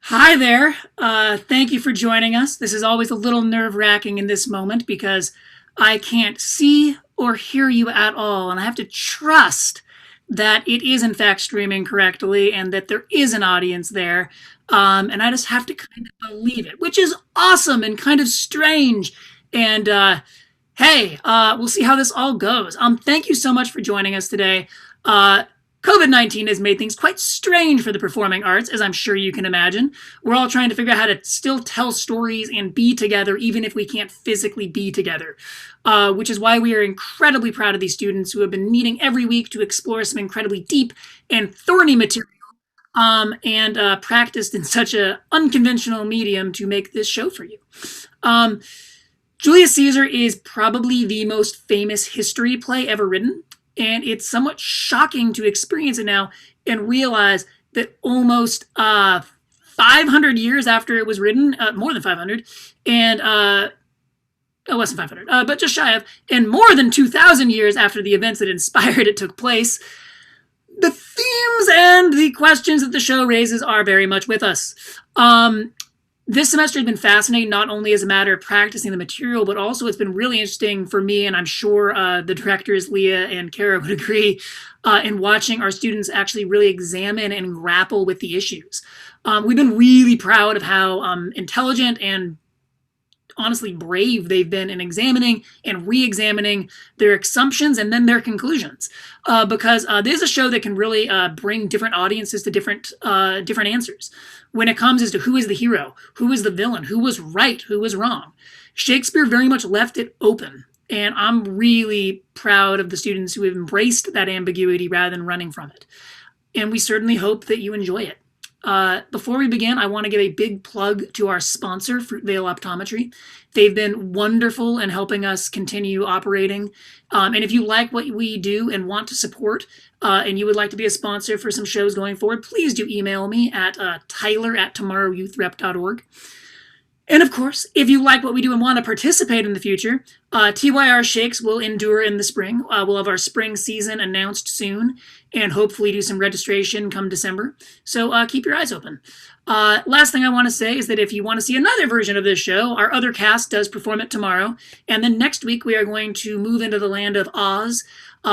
Hi there. Thank you for joining us. This is always a little nerve-wracking in this moment because I can't see or hear you at all, and I have to trust that it is in fact streaming correctly and that there is an audience there. And I just have to kind of believe it, which is awesome and kind of strange. And hey, we'll see how this all goes. Thank you so much for joining us today. COVID-19 has made things quite strange for the performing arts, as I'm sure you can imagine. We're all trying to figure out how to still tell stories and be together, even if we can't physically be together. Which is why we are incredibly proud of these students who have been meeting every week to explore some incredibly deep and thorny material, and practiced in such an unconventional medium to make this show for you. Julius Caesar is probably the most famous history play ever written, and it's somewhat shocking to experience it now and realize that almost 500 years after it was written, more than 500, and less than 500, but just shy of, and more than 2,000 years after the events that inspired it took place, the themes and the questions that the show raises are very much with us. This semester has been fascinating, not only as a matter of practicing the material, but also it's been really interesting for me, and I'm sure the directors, Leah and Kara, would agree, in watching our students actually really examine and grapple with the issues. We've been really proud of how intelligent and honestly brave they've been in examining and re-examining their assumptions and then their conclusions, because this is a show that can really bring different audiences to different answers when it comes as to who is the hero, who is the villain, who was right, who was wrong. Shakespeare very much left it open, and I'm really proud of the students who have embraced that ambiguity rather than running from it, and we certainly hope that you enjoy it. Before we begin, I want to give a big plug to our sponsor, Fruitvale Optometry. They've been wonderful in helping us continue operating. And if you like what we do and want to support, and you would like to be a sponsor for some shows going forward, please do email me at tyler@tomorrowyouth.org. And of course, if you like what we do and want to participate in the future, TYR Shakes will endure in the spring. We'll have our spring season announced soon and hopefully do some registration come December. So keep your eyes open. Last thing I want to say is that if you want to see another version of this show, our other cast does perform it tomorrow. And then next week we are going to move into the land of Oz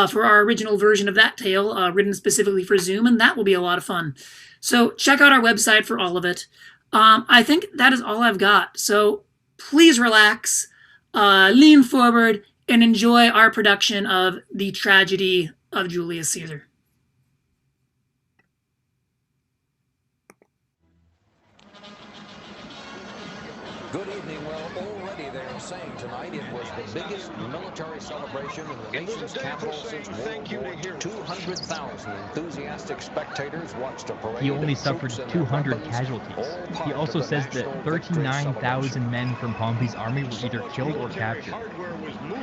for our original version of that tale, written specifically for Zoom, and that will be a lot of fun. So check out our website for all of it. I think that is all I've got. So please relax, lean forward, and enjoy our production of The Tragedy of Julius Caesar. Good evening. Well, already they're saying tonight it was the biggest military celebration in the nation's capital since World War II. 200,000 enthusiastic spectators watched a parade. He only suffered 200 casualties. He also says that 39,000 men from Pompey's army were either killed or captured. Hardware was moving.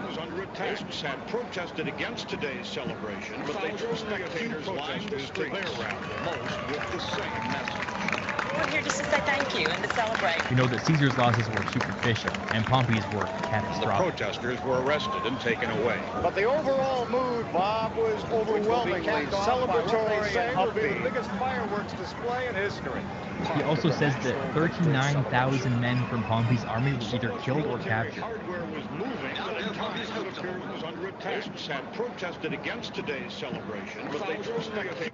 Was under attack and protested against today's celebration, but they drew spectators lined the streets, most with the same message. We're here just to say thank you and to celebrate. We know that Caesar's losses were superficial and Pompey's were The catastrophic. protesters were arrested and taken away. But the overall mood, Bob, was overwhelmingly celebratory and upbeat. The biggest fireworks display in history. He also says that 39,000 men from Pompey's army were either killed or captured. Hardware was moving. Was under attack and protested against today's celebration, but they drew spectators.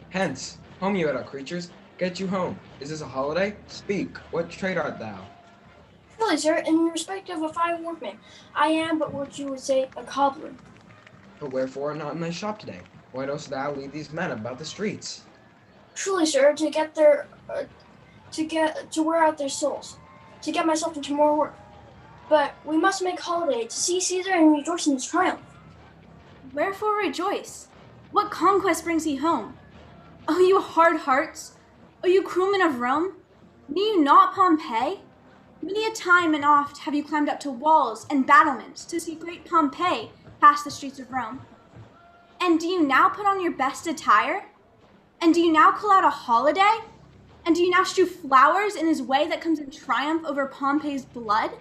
Hence, home you adult creatures, get you home. Is this a holiday? Speak, what trade art thou? Truly, sir, in respect of a fine workman, I am but what you would say a cobbler. But wherefore not in thy shop today? Why dost thou lead these men about the streets? Truly, sir, to get their, to wear out their souls, to get myself into more work. But we must make holiday to see Caesar and rejoice in his triumph. Wherefore rejoice? What conquest brings he home? O you hard hearts! O you crewmen of Rome! Knew you not Pompey? Many a time and oft have you climbed up to walls and battlements to see great Pompey pass the streets of Rome. And do you now put on your best attire? And do you now call out a holiday? And do you now strew flowers in his way that comes in triumph over Pompey's blood?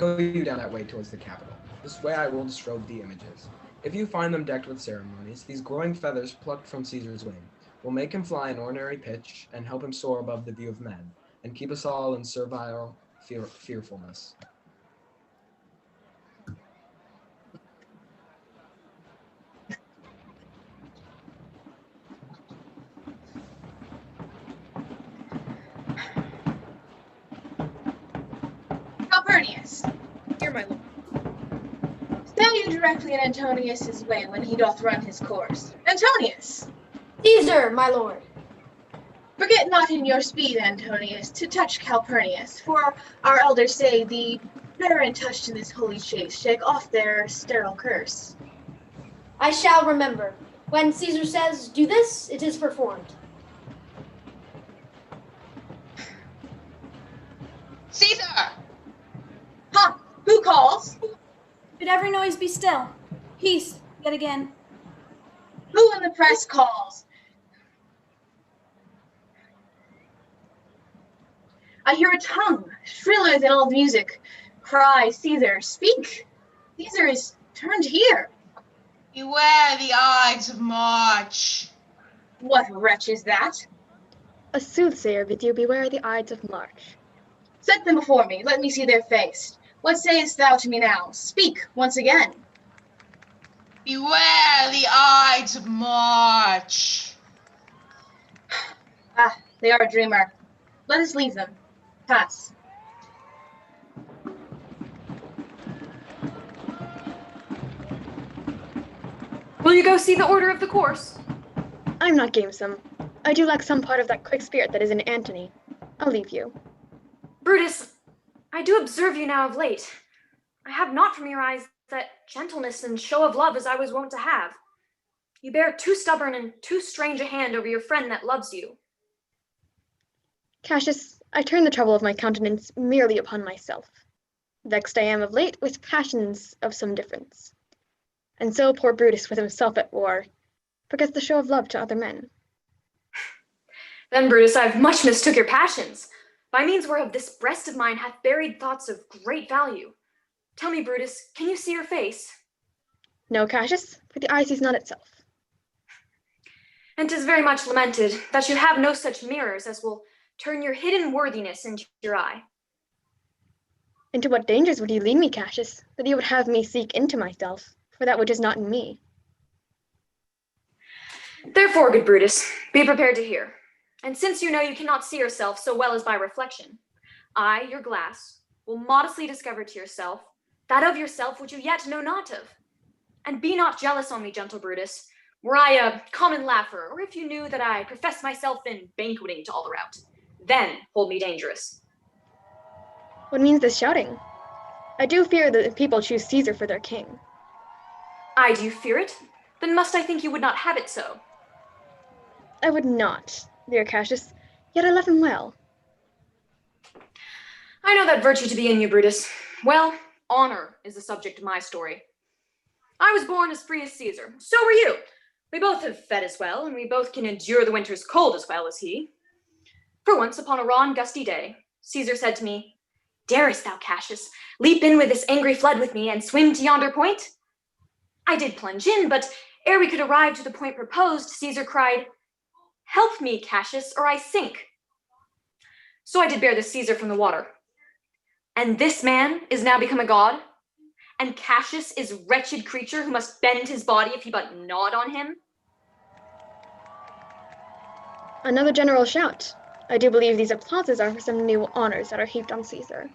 go you down that way towards the capital. This way I will disrobe the images. If you find them decked with ceremonies, these glowing feathers plucked from Caesar's wing will make him fly in ordinary pitch and help him soar above the view of men, and keep us all in servile fearfulness. Calpurnius, hear my lord. Stand you directly in Antonius's way when he doth run his course. Antonius! Caesar, my lord. Forget not in your speed, Antonius, to touch Calpurnius, for our elders say the barren touched in this holy chase shake off their sterile curse. I shall remember. When Caesar says, do this, it is performed. Caesar! Huh? Who calls? Bid every noise be still. Peace, yet again. Who in the press calls? I hear a tongue, shriller than all music. Cry, Caesar, speak. Caesar is turned here. Beware the Ides of March. What wretch is that? A soothsayer bids you beware the Ides of March. Set them before me, let me see their face. What sayest thou to me now? Speak once again. Beware the Ides of March. Ah, they are a dreamer. Let us leave them. Pass. Will you go see the order of the course? I'm not gamesome. I do lack some part of that quick spirit that is in Antony. I'll leave you. Brutus, I do observe you now of late. I have not from your eyes that gentleness and show of love as I was wont to have. You bear too stubborn and too strange a hand over your friend that loves you. Cassius, I turn the trouble of my countenance merely upon myself. Vexed I am of late with passions of some difference. And so poor Brutus with himself at war forgets the show of love to other men. Then, Brutus, I've much mistook your passions. By means whereof this breast of mine hath buried thoughts of great value. Tell me, Brutus, can you see your face? No, Cassius, for the eye sees not itself. And 'tis very much lamented that you have no such mirrors as will turn your hidden worthiness into your eye. Into what dangers would you lead me, Cassius, that you would have me seek into myself, for that which is not in me? Therefore, good Brutus, be prepared to hear. And since you know you cannot see yourself so well as by reflection, I, your glass, will modestly discover to yourself that of yourself which you yet know not of. And be not jealous on me, gentle Brutus, were I a common laugher, or if you knew that I profess myself in banqueting to all around. Then hold me dangerous. What means this shouting? I do fear that the people choose Caesar for their king. I do fear it? Then must I think you would not have it so? I would not, dear Cassius, yet I love him well. I know that virtue to be in you, Brutus. Well, honor is the subject of my story. I was born as free as Caesar. So were you. We both have fed as well, and we both can endure the winter's cold as well as he. For once, upon a raw and gusty day, Caesar said to me, "Darest thou, Cassius, leap in with this angry flood with me and swim to yonder point?" I did plunge in, but ere we could arrive to the point proposed, Caesar cried, "Help me, Cassius, or I sink." So I did bear the Caesar from the water. And this man is now become a god, and Cassius is wretched creature who must bend his body if he but nod on him. Another general shout. I do believe these applauses are for some new honors that are heaped on Caesar.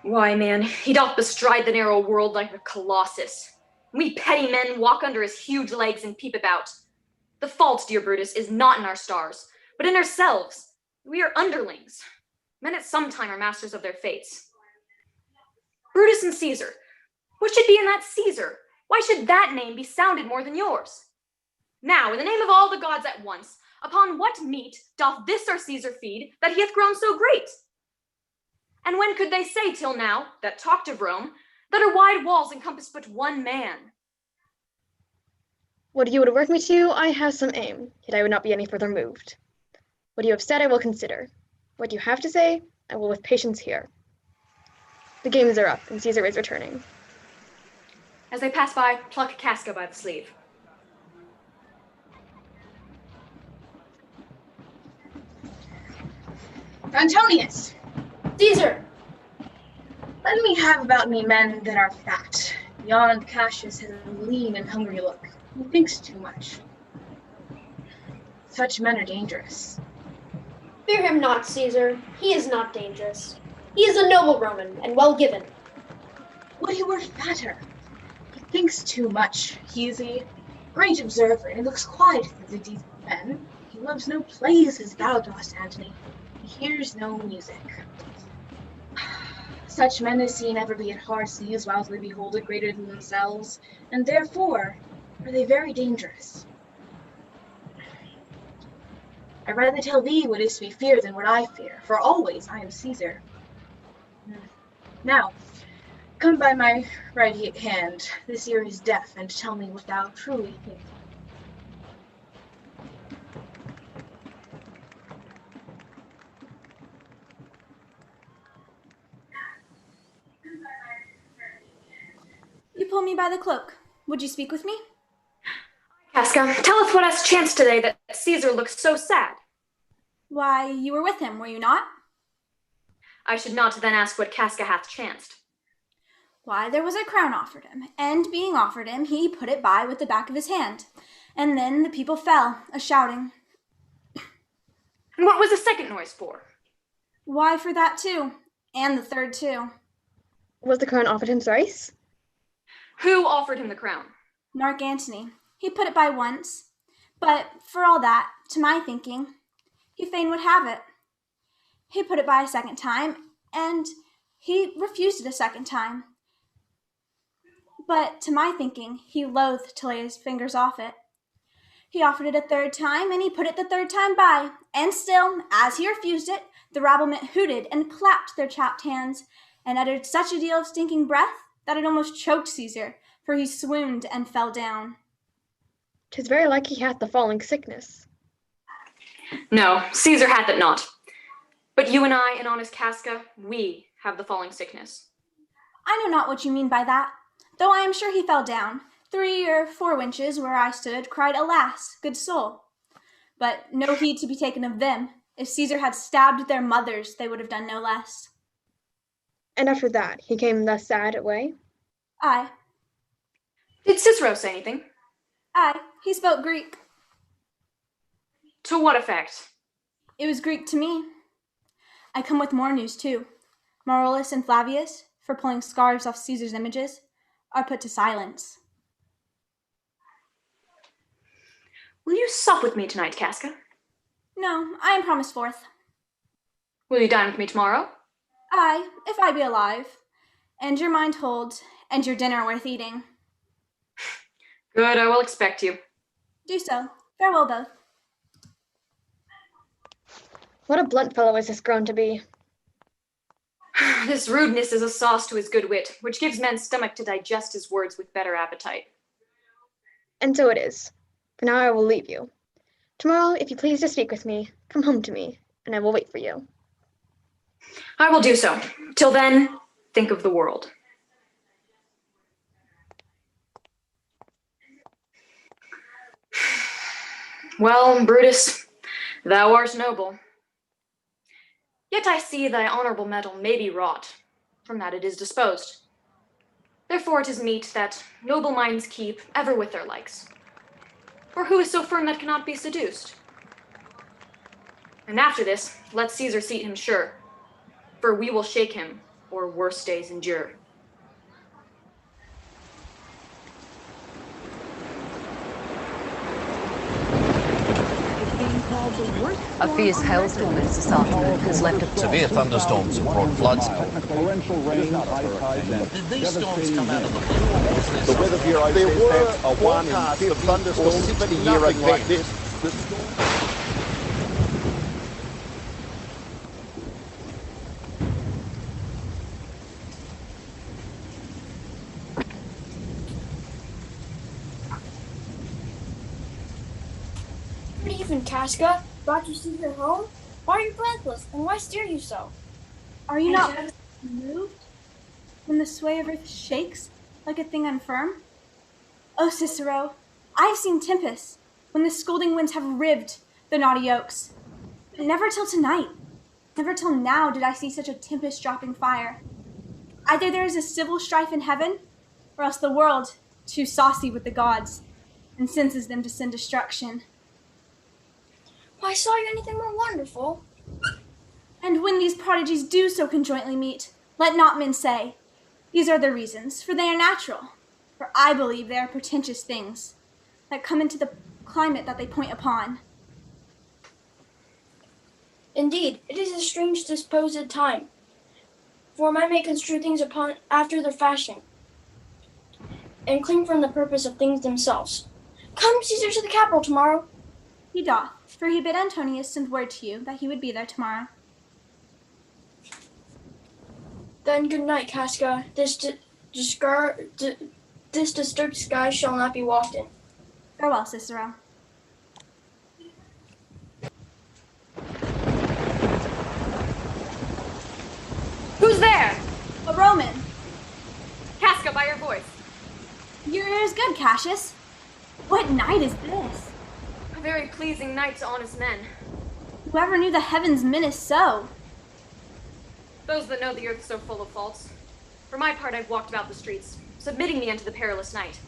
Why, man, he doth bestride the narrow world like a colossus. We petty men walk under his huge legs and peep about. The fault, dear Brutus, is not in our stars, but in ourselves. We are underlings. Men at some time are masters of their fates. Brutus and Caesar. What should be in that Caesar? Why should that name be sounded more than yours? Now, in the name of all the gods at once, upon what meat doth this our Caesar feed, that he hath grown so great? And when could they say till now, that talked of Rome, that her wide walls encompass but one man? What you would work me to, I have some aim, yet I would not be any further moved. What you have said I will consider. What you have to say, I will with patience hear. The games are up, and Caesar is returning. As they pass by, pluck Casca by the sleeve. Antonius! Caesar! Let me have about me men that are fat. Yon Cassius has a lean and hungry look. He thinks too much. Such men are dangerous. Fear him not, Caesar. He is not dangerous. He is a noble Roman, and well given. Would he were fatter. He thinks too much. He is a great observer, and looks quiet as a decent man. He loves no plays as thou dost, Antony. He hears no music. Such men as see never be at hard seas whilst they behold it greater than themselves, and therefore are they very dangerous. I'd rather tell thee what is to be feared than what I fear, for always I am Caesar. Now, come by my right hand. This ear is deaf, and tell me what thou truly thinkst. You pull me by the cloak. Would you speak with me? Casca, tell us what has chanced today that Caesar looks so sad. Why, you were with him, were you not? I should not then ask what Casca hath chanced. Why, there was a crown offered him, and being offered him, he put it by with the back of his hand. And then the people fell, a-shouting. And what was the second noise for? Why, for that too, and the third too. Was the crown offered him thrice? Who offered him the crown? Marc Antony. He put it by once, but for all that, to my thinking, he fain would have it. He put it by a second time, and he refused it a second time. But to my thinking, he loathed to lay his fingers off it. He offered it a third time, and he put it the third time by, and still, as he refused it, the rabblement hooted and clapped their chapped hands, and uttered such a deal of stinking breath that it almost choked Caesar, for he swooned and fell down. 'Tis very like he hath the falling sickness. No, Caesar hath it not. But you and I and honest Casca, we have the falling sickness. I know not what you mean by that, though I am sure he fell down. 3 or 4 wenches where I stood cried, alas, good soul. But no heed to be taken of them. If Caesar had stabbed their mothers, they would have done no less. And after that, he came thus sad away? Aye. Did Cicero say anything? Aye, he spoke Greek. To what effect? It was Greek to me. I come with more news too. Marullus and Flavius, for pulling scarves off Caesar's images, are put to silence. Will you sup with me tonight, Casca? No, I am promised forth. Will you dine with me tomorrow? Aye, if I be alive, and your mind holds, and your dinner worth eating. Good, I will expect you. Do so. Farewell both. What a blunt fellow is this grown to be. This rudeness is a sauce to his good wit, which gives men's stomach to digest his words with better appetite. And so it is. For now I will leave you. Tomorrow, if you please to speak with me, come home to me, and I will wait for you. I will do so. Till then, think of the world. Well, Brutus, thou art noble. Yet I see thy honorable metal may be wrought, from that it is disposed. Therefore it is meet that noble minds keep ever with their likes. For who is so firm that cannot be seduced? And after this, let Caesar seat him sure, for we will shake him, or worse days endure. A fierce hailstorm this afternoon has left a Severe thunderstorms have brought floods. Did these storms come out of the blue? The Weather Bureau there were a 1 in 50 thunderstorms, 60-year event like this. Good evening, Casca. Brought you Caesar home? Why are you breathless, and why stare you so? Are you not moved? when the sway of earth shakes like a thing unfirm? O Cicero, I've seen tempests, when the scolding winds have rived the knotty oaks. But never till tonight, never till now did I see such a tempest-dropping fire. Either there is a civil strife in heaven, or else the world, too saucy with the gods, incenses them to send destruction. Why, saw you anything more wonderful? And when these prodigies do so conjointly meet, let not men say, these are the reasons, for they are natural. For I believe they are pretentious things, that come into the climate that they point upon. Indeed, it is a strange disposed time, for men may construe things upon after their fashion, and cling from the purpose of things themselves. Come, Caesar, to the capital tomorrow. He doth, for he bid Antonius send word to you that he would be there tomorrow. Then good night, Casca. This disturbed sky shall not be walked in. Farewell, Cicero. Who's there? A Roman. Casca, by your voice. Your ear is good, Cassius. What night is this? A very pleasing night to honest men. Whoever knew the heavens menace so? Those that know the earth so full of faults. For my part, I've walked about the streets, submitting me unto the perilous night.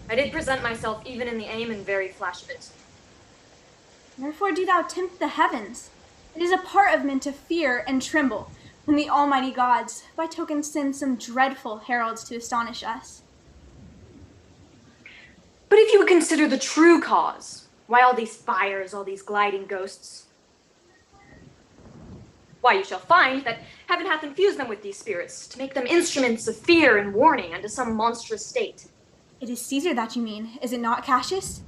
I did present myself even in the aim and very flash of it. Wherefore do thou tempt the heavens? It is a part of men to fear and tremble when the almighty gods by token send some dreadful heralds to astonish us. But if you would consider the true cause, why all these fires, all these gliding ghosts? Why, you shall find that heaven hath infused them with these spirits, to make them instruments of fear and warning unto some monstrous state. It is Caesar that you mean, is it not, Cassius?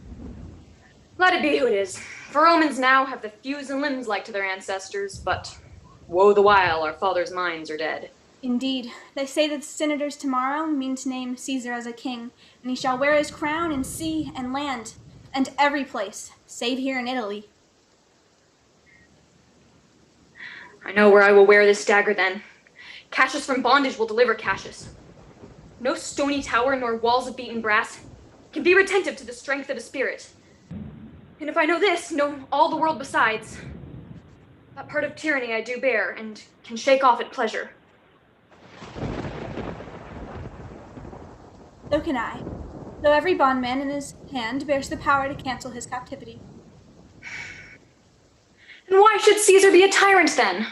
Let it be who it is, for Romans now have the thews and limbs like to their ancestors, but woe the while our fathers' minds are dead. Indeed, they say that the senators tomorrow mean to name Caesar as a king, and he shall wear his crown in sea and land, and every place, save here in Italy. I know where I will wear this dagger then. Cassius from bondage will deliver Cassius. No stony tower nor walls of beaten brass can be retentive to the strength of a spirit. And if I know this, know all the world besides. That part of tyranny I do bear, and can shake off at pleasure. So can I, though every bondman in his hand bears the power to cancel his captivity. And why should Caesar be a tyrant then?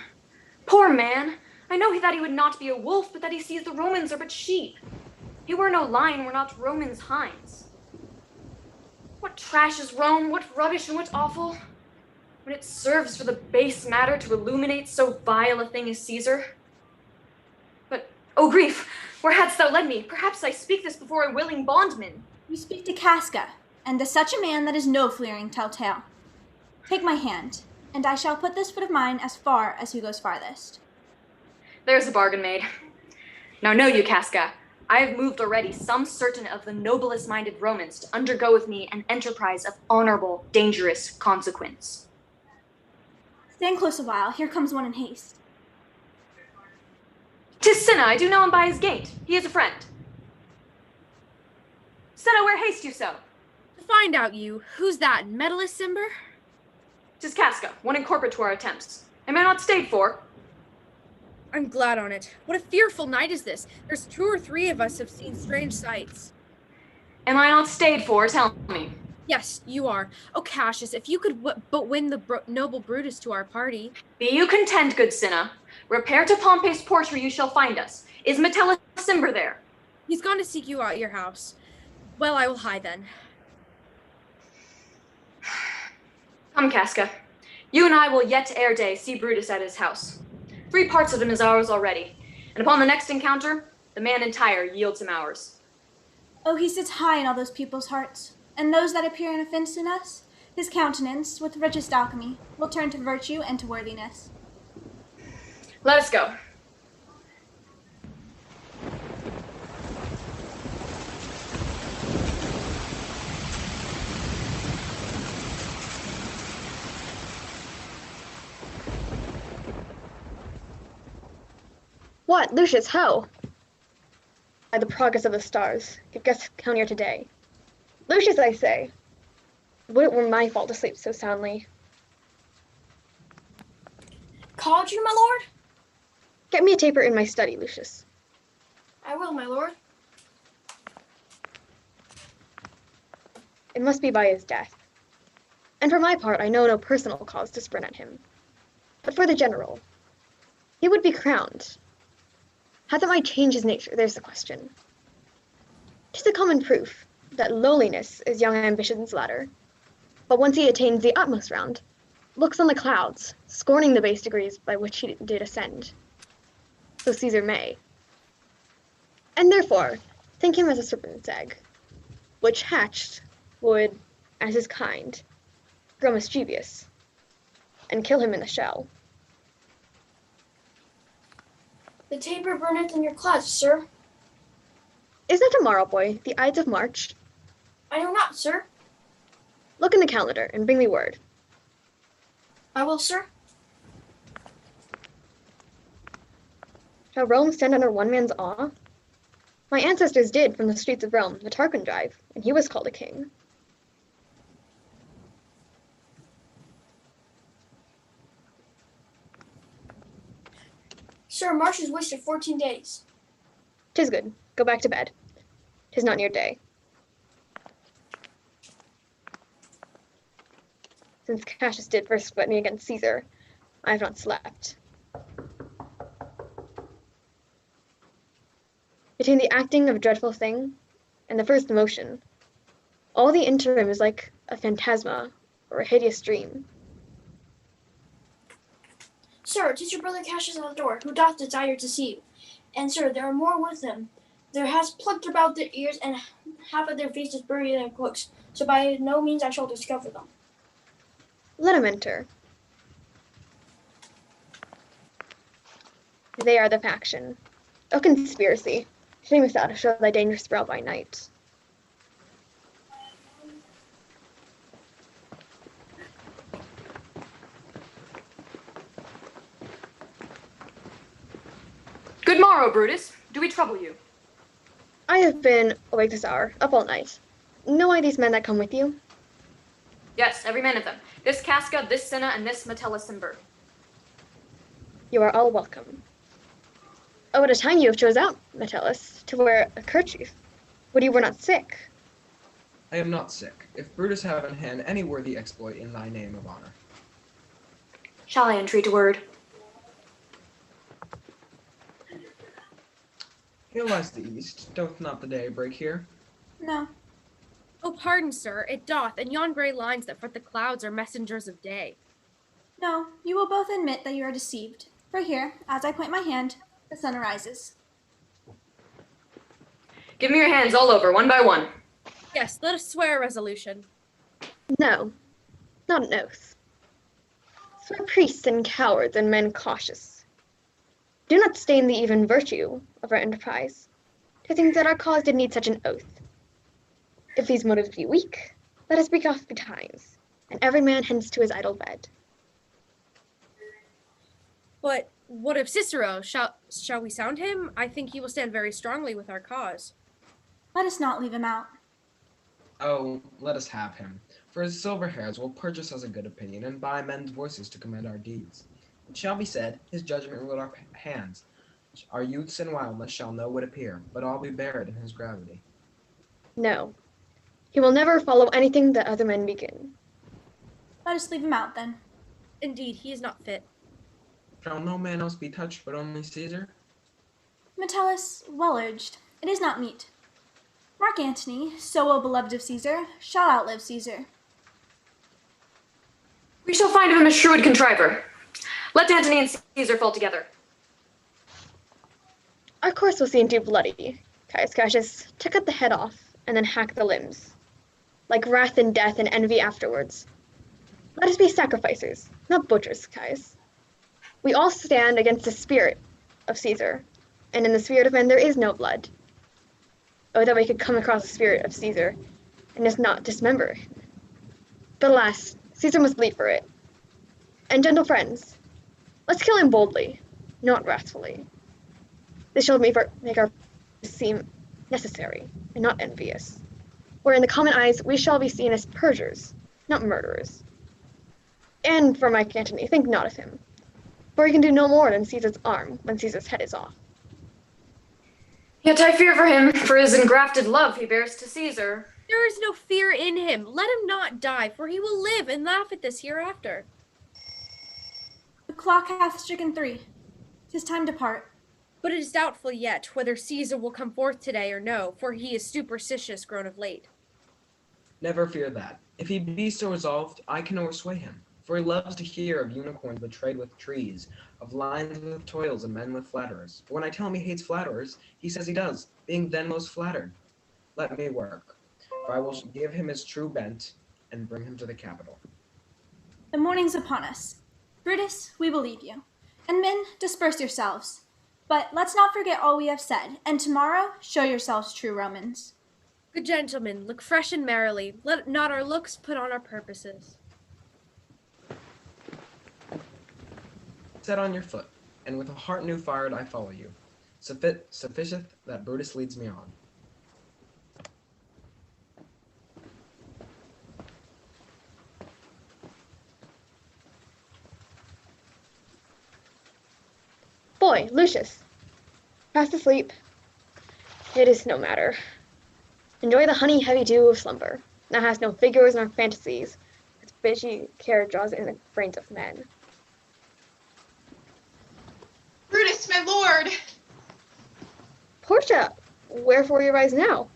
Poor man, I know that he would not be a wolf, but that he sees the Romans are but sheep. He were no lion, were not Romans' hinds. What trash is Rome, what rubbish and what offal, when it serves for the base matter to illuminate so vile a thing as Caesar? But, oh grief, where hadst thou led me? Perhaps I speak this before a willing bondman. You speak to Casca, and to such a man that is no fleering telltale. Take my hand, and I shall put this foot of mine as far as who goes farthest. There's a bargain made. Now know you, Casca, I have moved already some certain of the noblest minded Romans to undergo with me an enterprise of honorable, dangerous consequence. Stand close a while, here comes one in haste. 'Tis Cinna, I do know him by his gait. He is a friend. Cinna, where haste you so? To find out you, who's that, Metellus, Cimber? 'Tis Casca, one incorporate to our attempts. Am I not stayed for? I'm glad on it. What a fearful night is this. There's 2 or 3 of us have seen strange sights. Am I not stayed for? Tell me. Yes, you are. Oh, Cassius, if you could but win the noble Brutus to our party. Be you content, good Cinna. Repair to Pompey's Portia, you shall find us. Is Metellus Cimber there? He's gone to seek you out at your house. Well, I will hie then. Come, Casca. You and I will yet ere day see Brutus at his house. 3 parts of him is ours already, and upon the next encounter, the man entire yields him ours. Oh, he sits high in all those people's hearts, and those that appear an offense in us, his countenance, with richest alchemy, will turn to virtue and to worthiness. Let us go. What, Lucius, how? the progress of the stars, could guess count here today. Lucius, I say, would it were my fault to sleep so soundly. Called you, my lord? Get me a taper in my study, Lucius. I will, my lord. It must be by his death. And for my part, I know no personal cause to spurn at him. But for the general, he would be crowned. How that might change his nature, there's the question. 'Tis a common proof that lowliness is young ambition's ladder. But once he attains the utmost round, looks on the clouds, scorning the base degrees by which he did ascend. So Caesar may. And therefore, think him as a serpent's egg, which hatched would, as his kind, grow mischievous, and kill him in the shell. The taper burneth in your closet, sir. Is that tomorrow, boy, the Ides of March? I know not, sir. Look in the calendar and bring me word. I will, sir. Shall Rome stand under one man's awe? My ancestors did from the streets of Rome the Tarquin drive, and he was called a king. Sir, March has wasted 14 days. 'Tis good. Go back to bed. 'Tis not near day. Since Cassius did first fight me against Caesar, I have not slept. Between the acting of a dreadful thing and the first emotion, all the interim is like a phantasma or a hideous dream. Sir, 'tis your brother Cassius at the door, who doth desire to see you. And sir, there are more with him. There has plucked about their ears, and half of their faces buried in their cloaks, so by no means I shall discover them. Let him enter. They are the faction. O conspiracy, shamest thou to show thy dangerous brow by night. Good morrow, Brutus. Do we trouble you? I have been awake this hour, up all night. Know I these men that come with you? Yes, every man of them. This Casca, this Cinna, and this Metellus Cimber. You are all welcome. Oh, what a time you have chose out, Metellus, to wear a kerchief. Would you were not sick? I am not sick, if Brutus have in hand any worthy exploit in thy name of honor. Shall I entreat a word? Here lies the east. Doth not the day break here? No. Oh, pardon, sir, it doth, and yon grey lines that fret the clouds are messengers of day. No, you will both admit that you are deceived. For here, as I point my hand, the sun arises. Give me your hands all over, one by one. Yes, let us swear a resolution. No, not an oath. Swear priests and cowards and men cautious. Do not stain the even virtue of our enterprise, to think that our cause did need such an oath. If these motives be weak, let us break off betimes, and every man hence to his idle bed. But what of Cicero? Shall we sound him? I think he will stand very strongly with our cause. Let us not leave him out. Oh, let us have him, for his silver hairs will purchase us a good opinion and buy men's voices to commend our deeds. It shall be said, his judgment ruled our hands. Our youths and wildness shall know what appear, but all be buried in his gravity. No, he will never follow anything that other men begin. Let us leave him out, then. Indeed, he is not fit. Shall no man else be touched but only Caesar? Metellus, well urged. It is not meet. Marc Antony, so well beloved of Caesar, shall outlive Caesar. We shall find him a shrewd contriver. Let Antony and Caesar fall together. Our course will seem too bloody, Caius Cassius, to cut the head off and then hack the limbs, like wrath and death and envy afterwards. Let us be sacrificers, not butchers, Caius. We all stand against the spirit of Caesar, and in the spirit of men there is no blood. Oh, that we could come across the spirit of Caesar and just not dismember. But alas, Caesar must bleed for it. And gentle friends, let's kill him boldly, not wrathfully. This shall make our seem necessary, and not envious. Where in the common eyes we shall be seen as perjurers, not murderers. And for Mike Antony, think not of him, for he can do no more than Caesar's arm when Caesar's head is off. Yet I fear for him, for his engrafted love he bears to Caesar. There is no fear in him. Let him not die, for he will live and laugh at this hereafter. The clock hath stricken 3. 'Tis time to part. But it is doubtful yet whether Caesar will come forth today or no, for he is superstitious grown of late. Never fear that. If he be so resolved, I can o'ersway him. For he loves to hear of unicorns betrayed with trees, of lions with toils and men with flatterers. But when I tell him he hates flatterers, he says he does, being then most flattered. Let me work, for I will give him his true bent and bring him to the capital. The morning's upon us. Brutus, we believe you. And men, disperse yourselves. But let's not forget all we have said, and tomorrow show yourselves true Romans. Good gentlemen, look fresh and merrily. Let not our looks put on our purposes. Set on your foot, and with a heart new fired I follow you. Sufficeth that Brutus leads me on. Boy, Lucius, fast asleep. It is no matter. Enjoy the honey-heavy dew of slumber. That has no figures nor fantasies. Its busy care draws in the brains of men. Brutus, my lord! Portia, wherefore you rise now?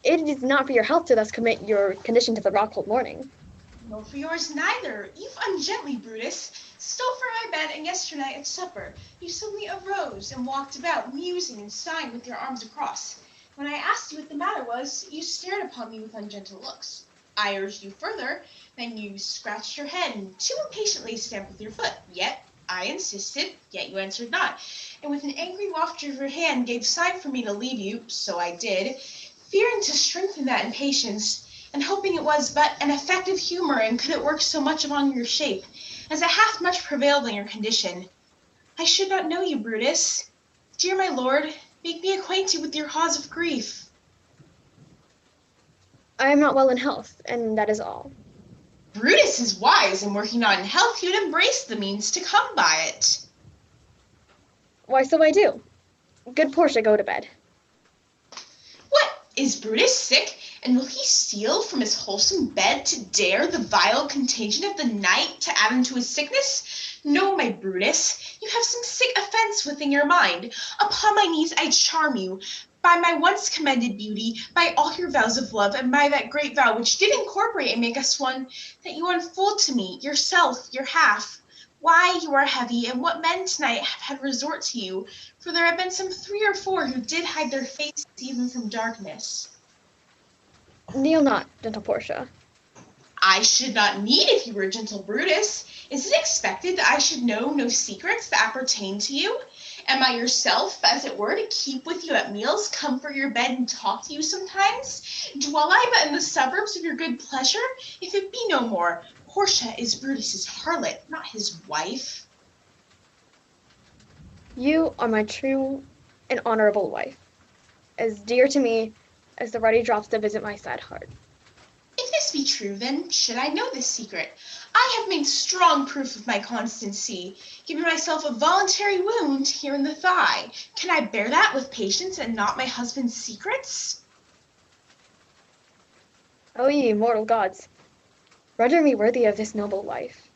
It is not for your health to thus commit your condition to the rock-cold morning. No, for yours neither. You've ungently, Brutus, stole from my bed, and yesternight at supper you suddenly arose and walked about, musing and sighing with your arms across. When I asked you what the matter was, you stared upon me with ungentle looks. I urged you further, then you scratched your head and too impatiently stamped with your foot. Yet I insisted, yet you answered not, and with an angry wafture of your hand gave sign for me to leave you, so I did, fearing to strengthen that impatience, and hoping it was but an effective humor, and could it work so much upon your shape, as it hath much prevailed on your condition. I should not know you, Brutus. Dear my lord, make me acquainted with your cause of grief. I am not well in health, and that is all. Brutus is wise, and were he not in health, he would embrace the means to come by it. Why, so I do. Good Portia, go to bed. What, is Brutus sick, and will he steal from his wholesome bed to dare the vile contagion of the night to add unto his sickness? No, my Brutus, you have some sick offense within your mind. Upon my knees I charm you, by my once commended beauty, by all your vows of love, and by that great vow which did incorporate and make us one, that you unfold to me, yourself, your half, why you are heavy, and what men tonight have had resort to you, for there have been some 3 or 4 who did hide their faces even from darkness. Kneel not, gentle Portia. I should not need if you were gentle Brutus. Is it expected that I should know no secrets that appertain to you? Am I yourself, as it were, to keep with you at meals, comfort your bed, and talk to you sometimes? Dwell I but in the suburbs of your good pleasure? If it be no more, Portia is Brutus's harlot, not his wife. You are my true and honorable wife, as dear to me as the ruddy drops that visit my sad heart. If this be true, then should I know this secret? I have made strong proof of my constancy, giving myself a voluntary wound here in the thigh. Can I bear that with patience and not my husband's secrets? O ye immortal gods, render me worthy of this noble life.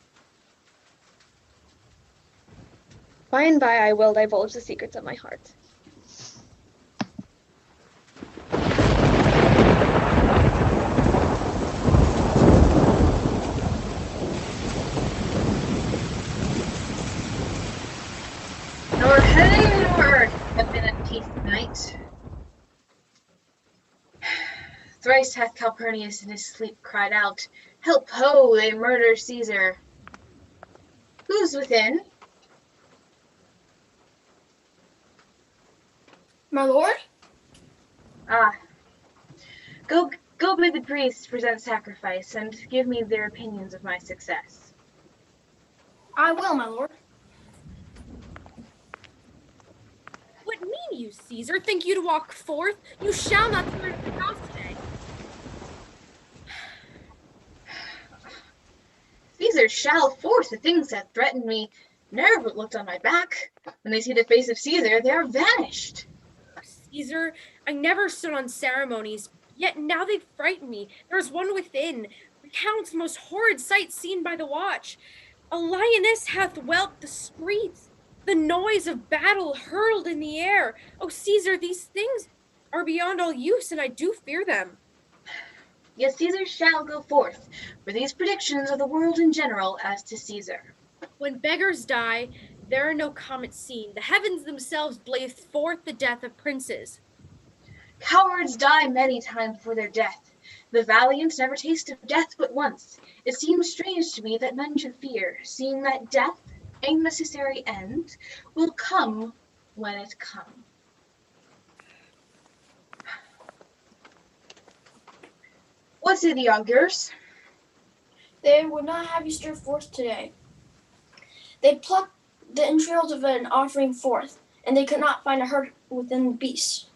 By and by I will divulge the secrets of my heart. Nor heaven nor earth have been at peace tonight. Thrice hath Calpurnius in his sleep cried out, "Help ho, they murder Caesar." Who's within? My lord? Ah. Go bid the priests present sacrifice, and give me their opinions of my success. I will, my lord. What mean you, Caesar? Think you to walk forth? You shall not enter the house today. Caesar shall force the things that threatened me never looked on my back. When they see the face of Caesar, they are vanished. Caesar, I never stood on ceremonies, yet now they frighten me. There is one within, recounts most horrid sight seen by the watch. A lioness hath whelped the streets, the noise of battle hurled in the air. O Caesar, these things are beyond all use, and I do fear them. Yet Caesar shall go forth, for these predictions of the world in general as to Caesar. When beggars die, there are no comets seen. The heavens themselves blaze forth the death of princes. Cowards die many times before their death. The valiant never taste of death but once. It seems strange to me that men should fear, seeing that death, a necessary end, will come when it comes. What say the augurs? They would not have you stir forth today. They plucked the entrails of an offering forth, and they could not find a hurt within the beast.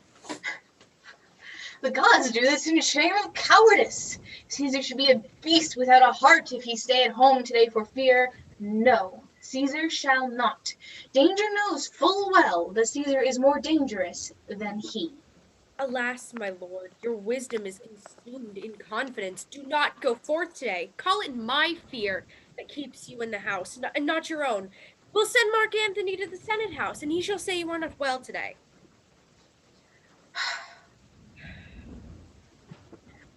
The gods do this in shame of cowardice. Caesar should be a beast without a heart if he stay at home today for fear. No, Caesar shall not. Danger knows full well that Caesar is more dangerous than he. Alas, my lord, your wisdom is consumed in confidence. Do not go forth today. Call it my fear that keeps you in the house, and not your own. We'll send Marc Antony to the Senate house, and he shall say you are not well today.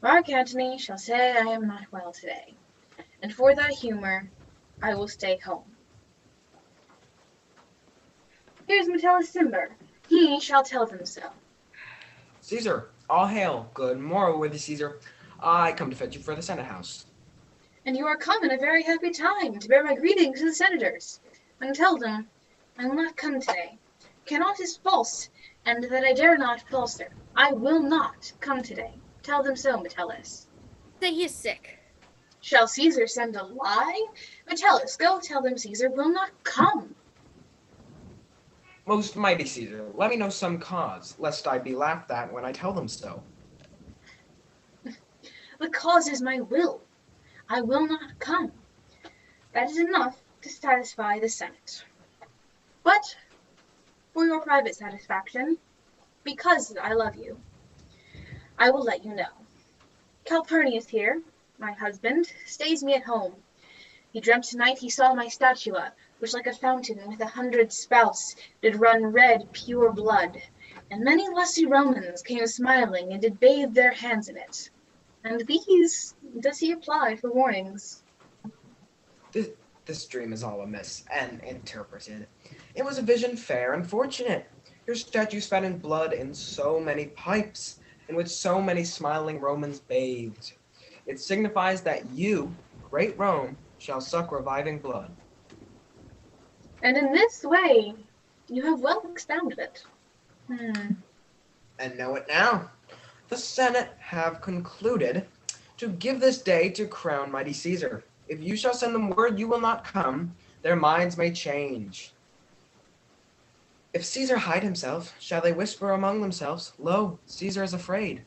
Marc Antony shall say I am not well today, and for that humor I will stay home. Here's Metellus Cimber. He shall tell them so. Caesar, all hail. Good morrow, worthy Caesar. I come to fetch you for the Senate house. And you are come in a very happy time to bear my greetings to the senators, and tell them I will not come today. Cannot is false, and that I dare not falser. I will not come today. Tell them so, Metellus. Say he is sick. Shall Caesar send a lie? Metellus, go tell them Caesar will not come. Most mighty Caesar, let me know some cause, lest I be laughed at when I tell them so. The cause is my will. I will not come. That is enough to satisfy the Senate. But for your private satisfaction, because I love you, I will let you know. Calpurnius here, my husband, stays me at home. He dreamt tonight he saw my statua, which like a fountain with 100 spouts did run red pure blood, and many lusty Romans came smiling and did bathe their hands in it. And these does he apply for warnings. This dream is all amiss and interpreted. It was a vision fair and fortunate. Your statue spat in blood in so many pipes, in which so many smiling Romans bathed. It signifies that you, great Rome, shall suck reviving blood. And in this way, you have well expounded it. And know it now. The Senate have concluded to give this day to crown mighty Caesar. If you shall send them word you will not come, their minds may change. If Caesar hide himself, shall they whisper among themselves, Lo, Caesar is afraid.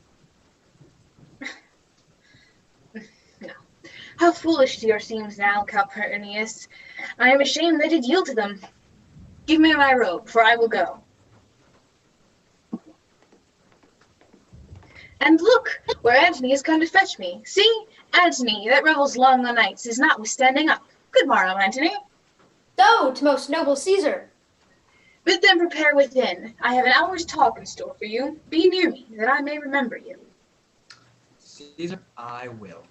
No. How foolish your seems now, Calpurnius. I am ashamed they did yield to them. Give me my robe, for I will go. And look, where Antony has come to fetch me. See, Antony, that revels long o' nights, is not withstanding up. Good morrow, Antony. So, to most noble Caesar. Bid them prepare within. I have an hour's talk in store for you. Be near me, that I may remember you. Caesar, I will.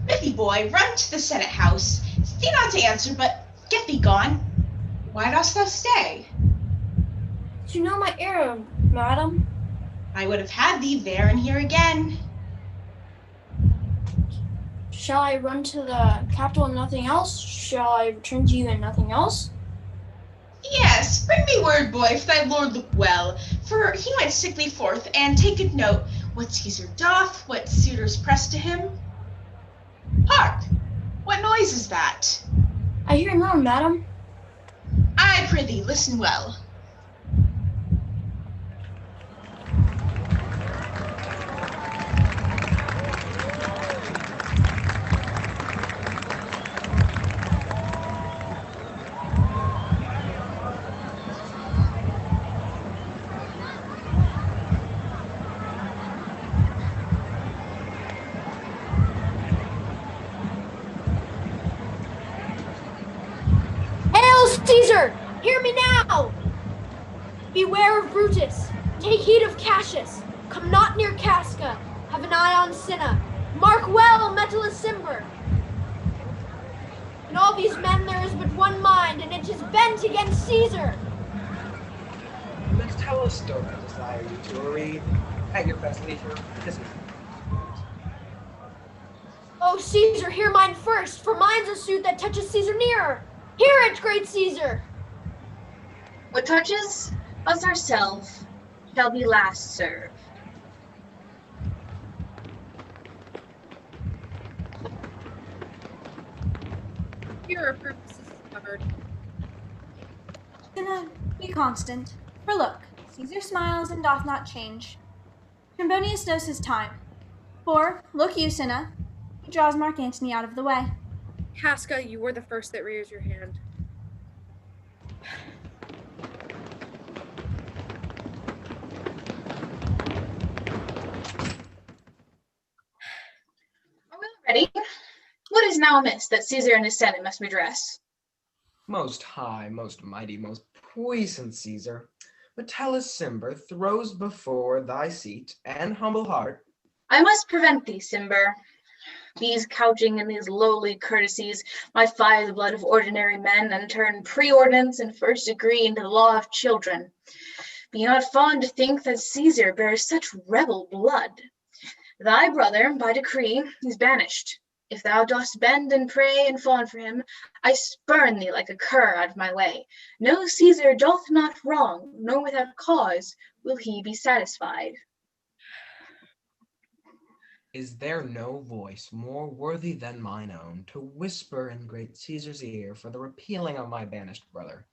Prithee, boy, run to the Senate house. Stay not to answer, but get thee gone. Why dost thou stay? Do you know my errand, madam? I would have had thee there and here again. Shall I run to the capital and nothing else? Shall I return to you and nothing else? Yes, bring me word, boy, if thy lord look well, for he went sickly forth, and take good note what Caesar doth, what suitors press to him. Hark! What noise is that? I hear none, madam. I prithee, listen well. Hail Caesar! Hear me now! Beware of Brutus. Take heed of Cassius. Come not near Casca. Have an eye on Cinna. Mark well Metellus Cimber. In all these men there is but one mind, and it is bent against Caesar. Metellus doth desire you to read. At your best leisure, this is. O Caesar, hear mine first, for mine's a suit that touches Caesar nearer. Hear it, great Caesar! What touches us ourselves shall be last served. Here are purposes covered. Cinna, be constant. For look, Caesar smiles and doth not change. Trombonius knows his time. For, look you, Cinna, he draws Marc Antony out of the way. Casca, you were the first that raised your hand. Are we all ready? What is now amiss that Caesar and his senate must redress? Most high, most mighty, most puissant Caesar, Metellus Cimber throws before thy seat and humble heart. I must prevent thee, Cimber. These couching in these lowly courtesies might fly the blood of ordinary men and turn preordinance and first degree into the law of children. Be not fond to think that Caesar bears such rebel blood. Thy brother, by decree, is banished. If thou dost bend and pray and fawn for him, I spurn thee like a cur out of my way. No Caesar doth not wrong, nor without cause will he be satisfied. Is there no voice more worthy than mine own to whisper in great Caesar's ear for the repealing of my banished brother?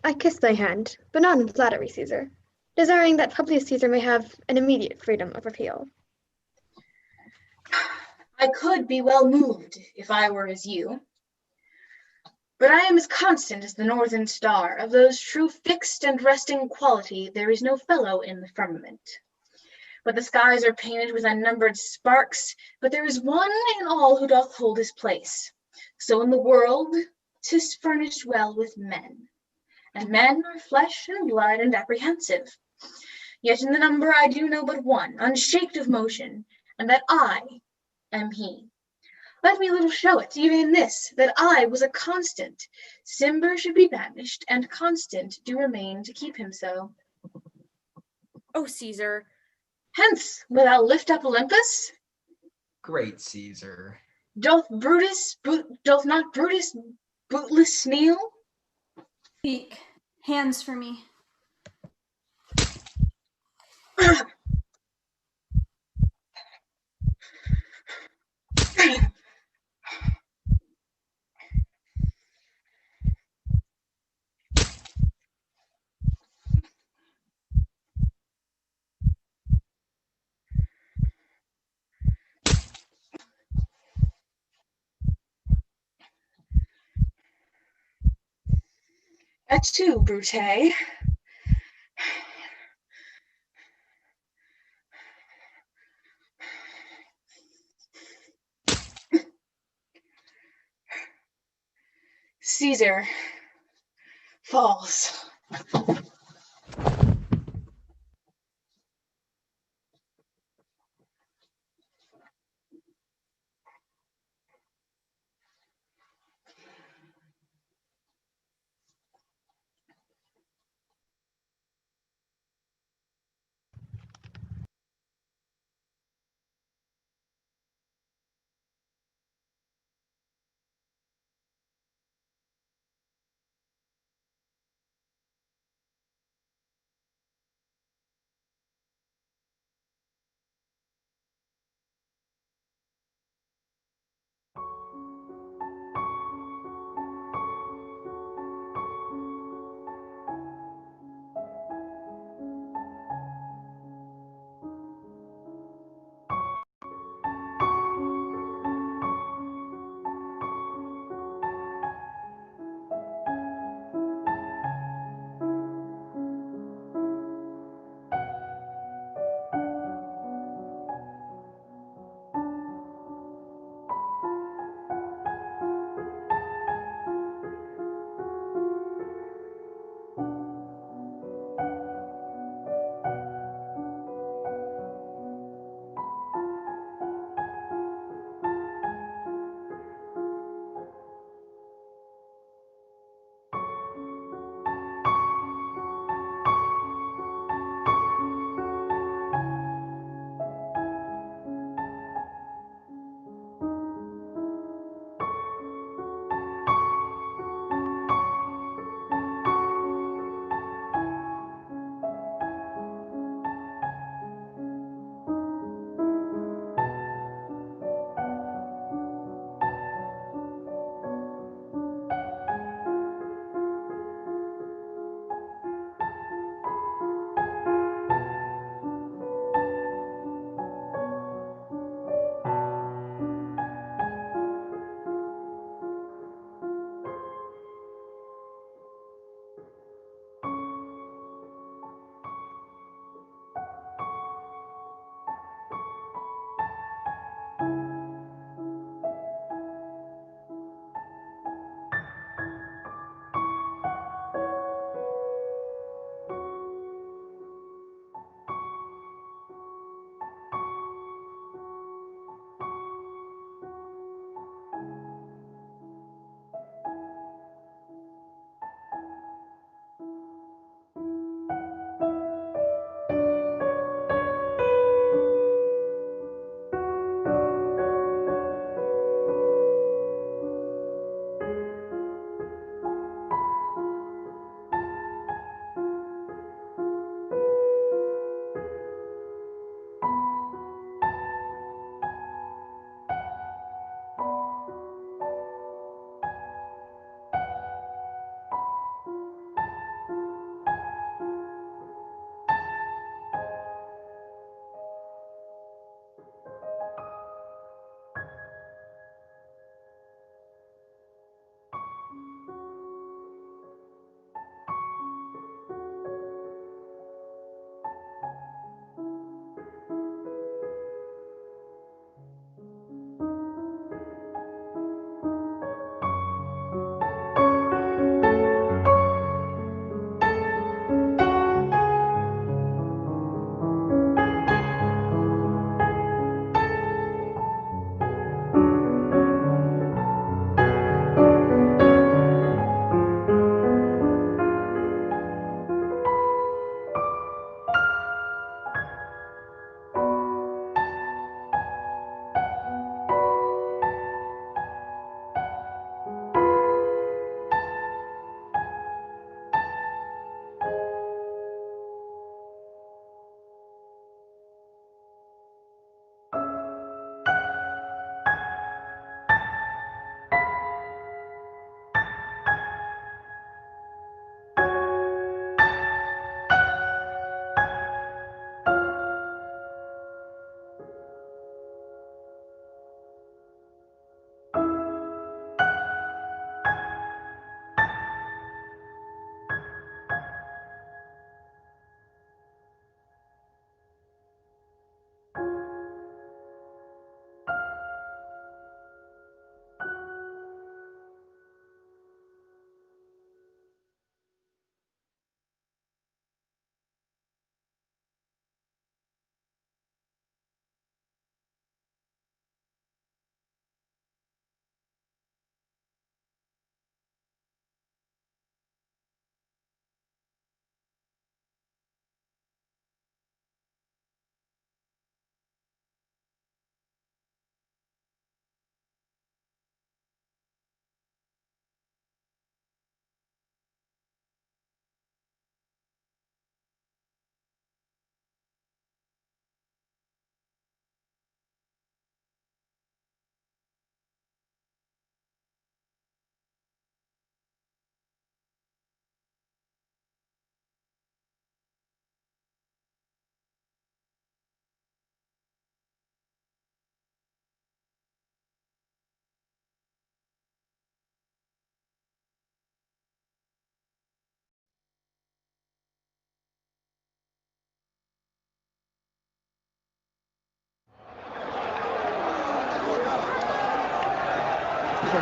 I kiss thy hand, but not in flattery, Caesar, desiring that Publius Caesar may have an immediate freedom of repeal. I could be well moved if I were as you. But I am as constant as the northern star. Of those true fixed and resting quality, there is no fellow in the firmament. But the skies are painted with unnumbered sparks, but there is one in all who doth hold his place. So in the world 'tis furnished well with men, and men are flesh and blood and apprehensive. Yet in the number I do know but one, unshaked of motion, and that I am he. Let me little show it, even in this, that I was a constant. Cimber should be banished, and constant do remain to keep him so. Oh, Caesar. Hence, wilt thou lift up Olympus? Great Caesar. Doth not Brutus bootless kneel? Speak. Hands for me. Et tu, Brute? Caesar falls.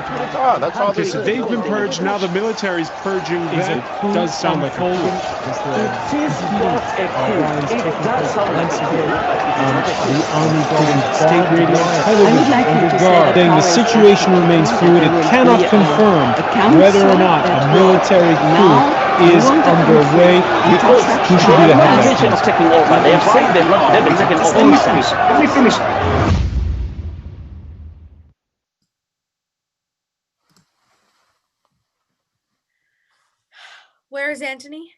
That's what it's all. That's all Okay, this so is. they've been purged. Now the military's purging them. Does sound like a coup. It is not a coup. It does sound like a coup. The army getting state radio I would like you to say that saying the situation remains fluid. It cannot confirm whether or not a military coup is underway. Who should be the head of that? Taking over. They have said they've been taking over. Let me finish. Where is Antony?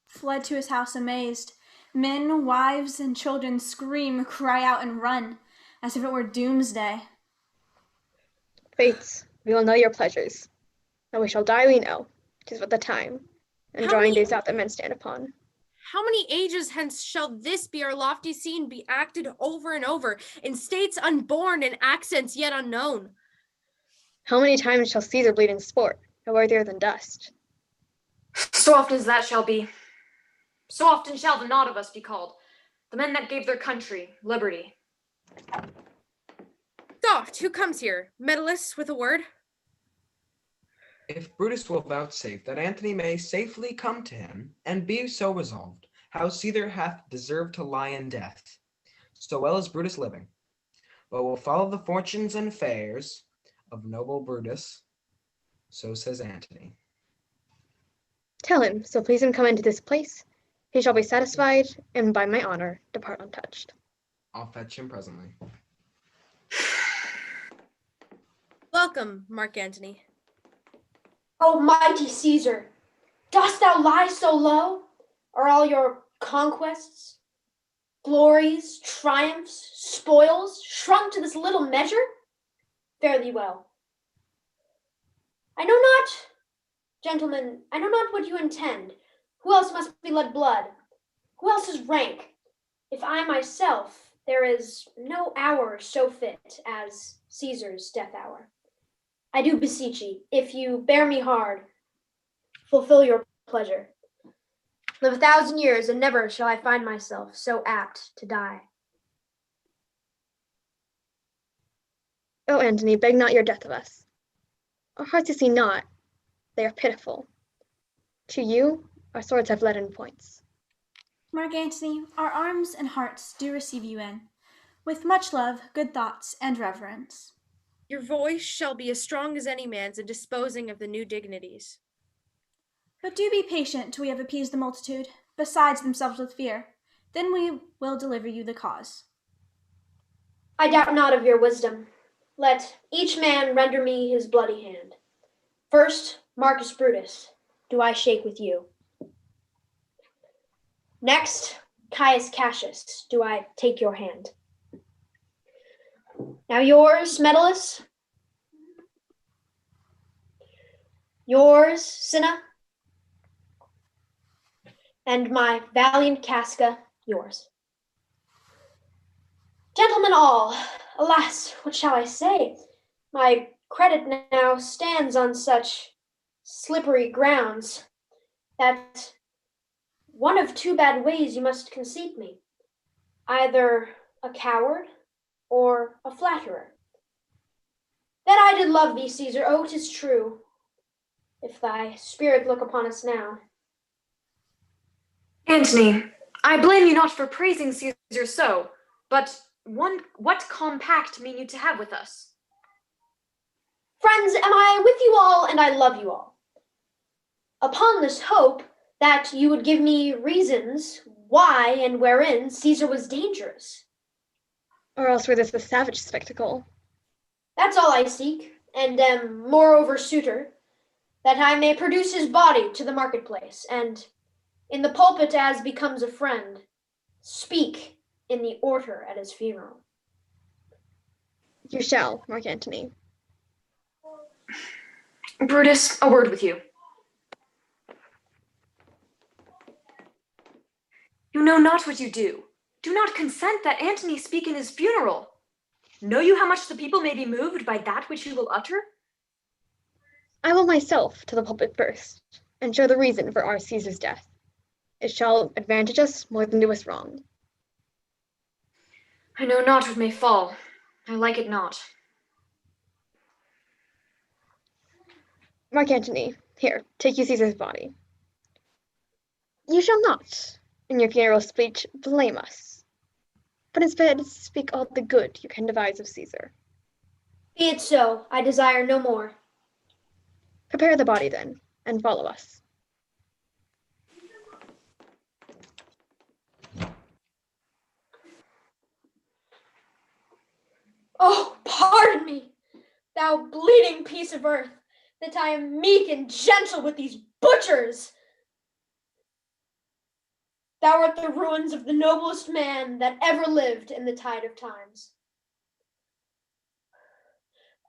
Fled to his house amazed. Men, wives, and children scream, cry out, and run, as if it were doomsday. Fates, we will know your pleasures. And we shall die, we know. 'Tis but the time, and drawing days out that men stand upon. How many ages hence shall this be our lofty scene be acted over and over, in states unborn and accents yet unknown? How many times shall Caesar bleed in sport, no worthier than dust? So often as that shall be. So often shall the not of us be called, the men that gave their country liberty. Soft, who comes here? Metellus with a word? If Brutus will vouchsafe that Antony may safely come to him, and be so resolved, how Caesar hath deserved to lie in death, so well as Brutus living, but will follow the fortunes and affairs of noble Brutus, so says Antony. Tell him, so please him come into this place. He shall be satisfied, and by my honor depart untouched. I'll fetch him presently. Welcome, Marc Antony. O mighty Caesar, dost thou lie so low? Are all your conquests, glories, triumphs, spoils shrunk to this little measure? Fare thee well. I know not, gentlemen, I know not what you intend. Who else must be let blood? Who else is rank? If I myself, there is no hour so fit as Caesar's death hour. I do beseech ye, if you bear me hard, fulfill your pleasure. Live 1,000 years, and never shall I find myself so apt to die. O Antony, beg not your death of us. Our hearts you see not, they are pitiful. To you, our swords have leaden points. Marc Antony, our arms and hearts do receive you in, with much love, good thoughts, and reverence. Your voice shall be as strong as any man's in disposing of the new dignities. But do be patient till we have appeased the multitude, besides themselves with fear. Then we will deliver you the cause. I doubt not of your wisdom. Let each man render me his bloody hand. First, Marcus Brutus, do I shake with you. Next, Caius Cassius, do I take your hand. Now yours, Metellus. Yours, Cinna. And my valiant Casca, yours. Gentlemen all, alas, what shall I say? My credit now stands on such slippery grounds that one of two bad ways you must conceit me. Either a coward or a flatterer. That I did love thee, Caesar, oh, 'tis true, if thy spirit look upon us now. Antony, I blame you not for praising Caesar so, but what compact mean you to have with us? Friends, am I with you all, and I love you all. Upon this hope that you would give me reasons why and wherein Caesar was dangerous. Or else were this a savage spectacle? That's all I seek, and am moreover suitor, that I may produce his body to the marketplace, and in the pulpit as becomes a friend, speak in the order at his funeral. You shall, Marc Antony. Brutus, a word with you. You know not what you do. Do not consent that Antony speak in his funeral. Know you how much the people may be moved by that which you will utter? I will myself to the pulpit first, and show the reason for our Caesar's death. It shall advantage us more than do us wrong. I know not what may fall. I like it not. Mark Antony, here, take you Caesar's body. You shall not, in your funeral speech, blame us, but instead speak all the good you can devise of Caesar. Be it so. I desire no more. Prepare the body, then, and follow us. Oh, pardon me, thou bleeding piece of earth, that I am meek and gentle with these butchers. Thou art the ruins of the noblest man that ever lived in the tide of times.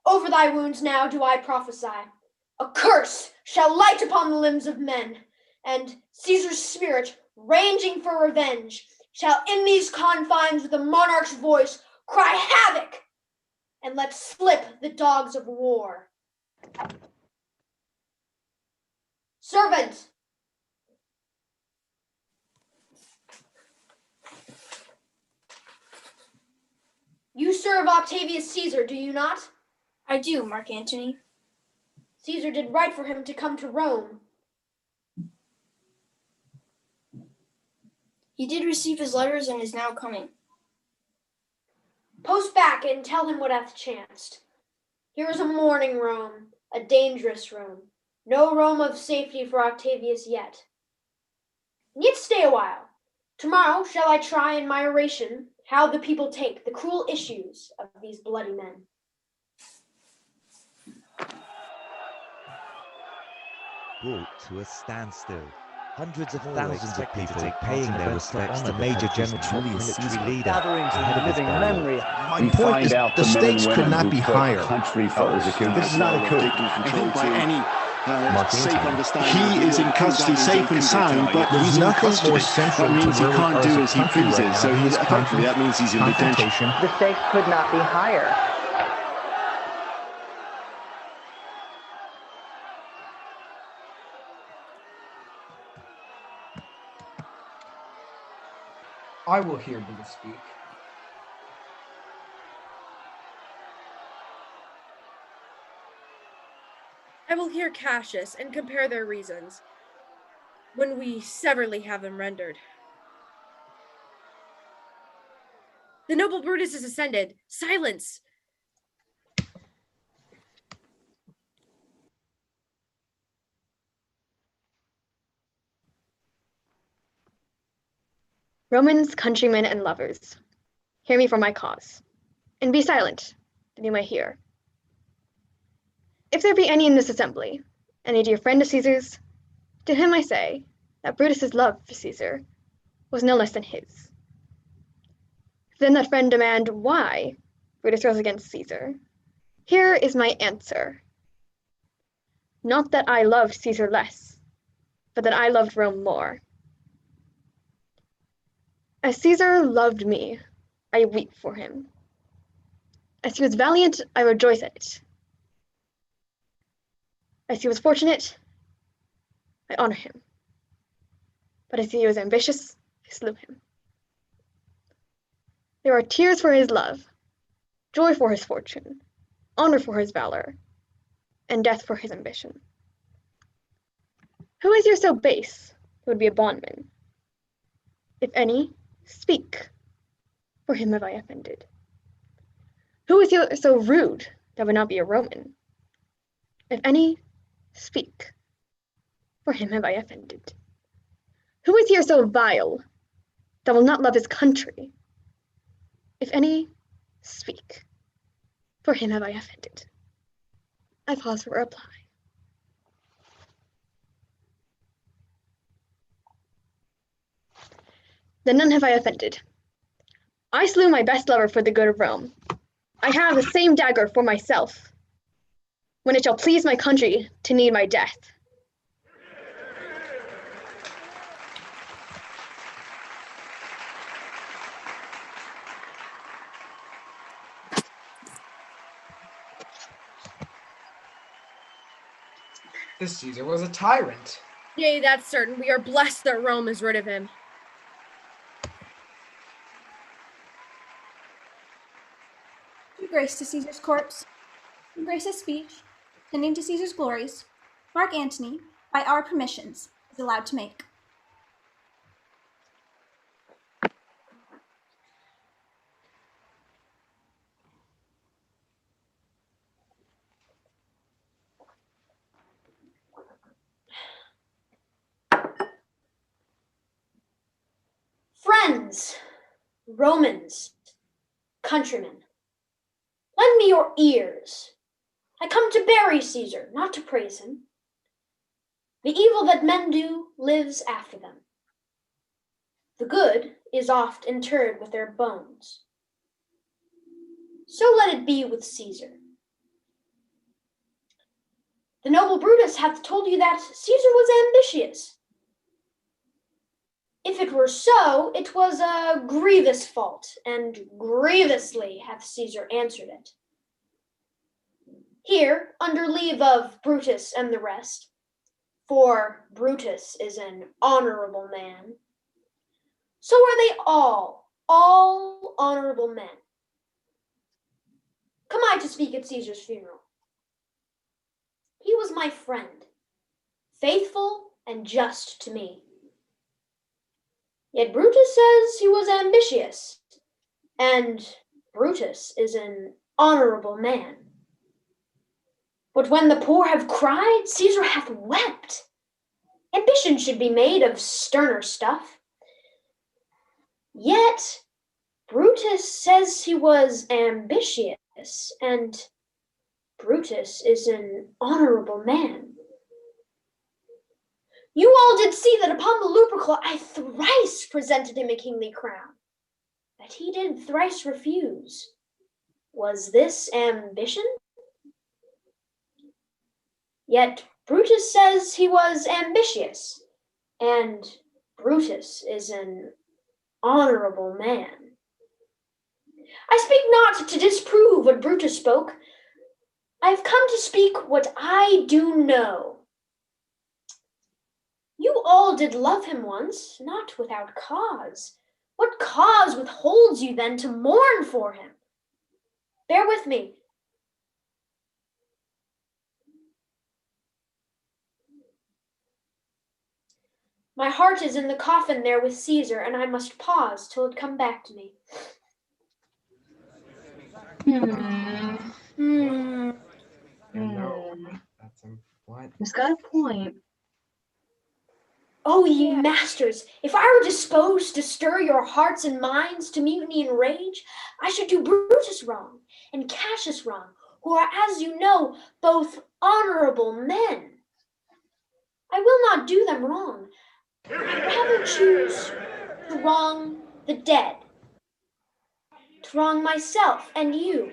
Over thy wounds now do I prophesy. A curse shall light upon the limbs of men, and Caesar's spirit, ranging for revenge, shall in these confines with a monarch's voice cry havoc, and let slip the dogs of war. Servant! You serve Octavius Caesar, do you not? I do, Mark Antony. Caesar did right for him to come to Rome. He did receive his letters and is now coming. Post back and tell him what hath chanced. Here is a mourning Rome, a dangerous Rome. No Rome of safety for Octavius yet. And yet stay a while. Tomorrow shall I try in my oration how the people take the cruel issues of these bloody men. Brought to a standstill. Hundreds of thousands of people paying their respects to Major General Julius Caesar, leader ahead of his burial. My point is, the stakes could not be higher. This is not a coup. I think by any safe understanding, he is in custody, safe and sound, but he's in custody. That means he can't do as he pleases. So he's effectively, that means he's in detention. The stakes could not be higher. I will hear Brutus speak. I will hear Cassius and compare their reasons, when we severally have them rendered. The noble Brutus is ascended. Silence! Romans, countrymen, and lovers, hear me for my cause, and be silent, that you may hear. If there be any in this assembly, any dear friend of Caesar's, to him I say that Brutus's love for Caesar was no less than his. If then that friend demand why Brutus rose against Caesar, here is my answer. Not that I loved Caesar less, but that I loved Rome more. As Caesar loved me, I weep for him. As he was valiant, I rejoice at it. As he was fortunate, I honor him. But as he was ambitious, I slew him. There are tears for his love, joy for his fortune, honor for his valor, and death for his ambition. Who is here so base who would be a bondman? If any, speak, for him have I offended. Who is here so rude that would not be a Roman? If any, speak, for him have I offended. Who is here so vile that will not love his country? If any, speak, for him have I offended. I pause for a reply. Then none have I offended. I slew my best lover for the good of Rome. I have the same dagger for myself, when it shall please my country to need my death. This Caesar was a tyrant. Yea, that's certain. We are blessed that Rome is rid of him. Grace to Caesar's corpse, and grace his speech, tending to Caesar's glories, Marc Antony, by our permissions, is allowed to make. Friends, Romans, countrymen, lend me your ears. I come to bury Caesar, not to praise him. The evil that men do lives after them. The good is oft interred with their bones. So let it be with Caesar. The noble Brutus hath told you that Caesar was ambitious. If it were so, it was a grievous fault, and grievously hath Caesar answered it. Here, under leave of Brutus and the rest, for Brutus is an honorable man, so are they all honorable men. Come I to speak at Caesar's funeral. He was my friend, faithful and just to me. Yet Brutus says he was ambitious, and Brutus is an honorable man. But when the poor have cried, Caesar hath wept. Ambition should be made of sterner stuff. Yet Brutus says he was ambitious, and Brutus is an honorable man. You all did see that upon the Lupercal I thrice presented him a kingly crown, that he did thrice refuse. Was this ambition? Yet Brutus says he was ambitious, and Brutus is an honorable man. I speak not to disprove what Brutus spoke. I have come to speak what I do know. You all did love him once, not without cause. What cause withholds you then to mourn for him? Bear with me. My heart is in the coffin there with Caesar, and I must pause till it come back to me. He's got a point. Oh, ye masters, if I were disposed to stir your hearts and minds to mutiny and rage, I should do Brutus wrong and Cassius wrong, who are, as you know, both honorable men. I will not do them wrong. I'd rather choose to wrong the dead, to wrong myself and you,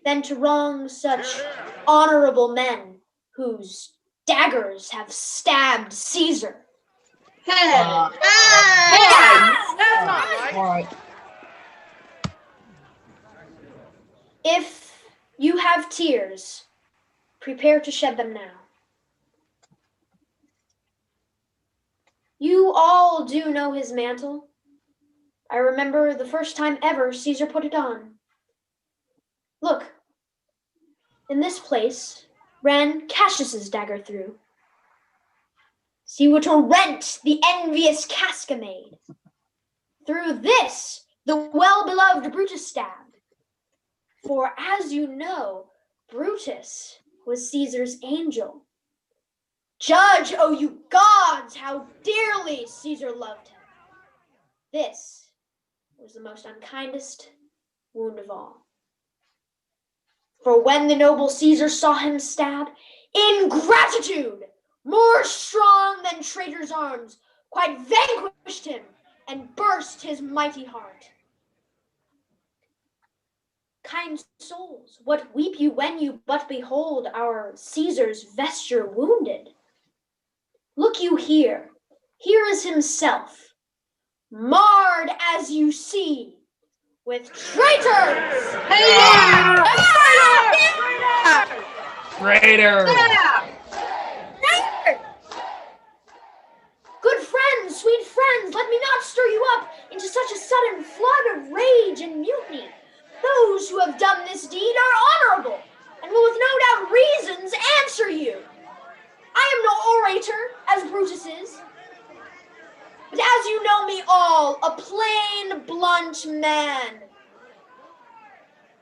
than to wrong such honorable men whose daggers have stabbed Caesar. Head. That's not right. If you have tears, prepare to shed them now. You all do know his mantle. I remember the first time ever Caesar put it on. Look, in this place ran Cassius's dagger through. See what a rent the envious Casca made. Through this the well-beloved Brutus stabbed. For as you know, Brutus was Caesar's angel. Judge, O you gods, how dearly Caesar loved him. This was the most unkindest wound of all. For when the noble Caesar saw him stab, ingratitude, more strong than traitor's arms, quite vanquished him and burst his mighty heart. Kind souls, what weep you when you but behold our Caesar's vesture wounded? Look you here, here is himself, marred as you see, with traitors! Traitor! Good friends, sweet friends, let me not stir you up into such a sudden flood of rage and mutiny. Those who have done this deed are honorable, and will with no doubt reasons answer you. I am as you know me all, a plain, blunt man.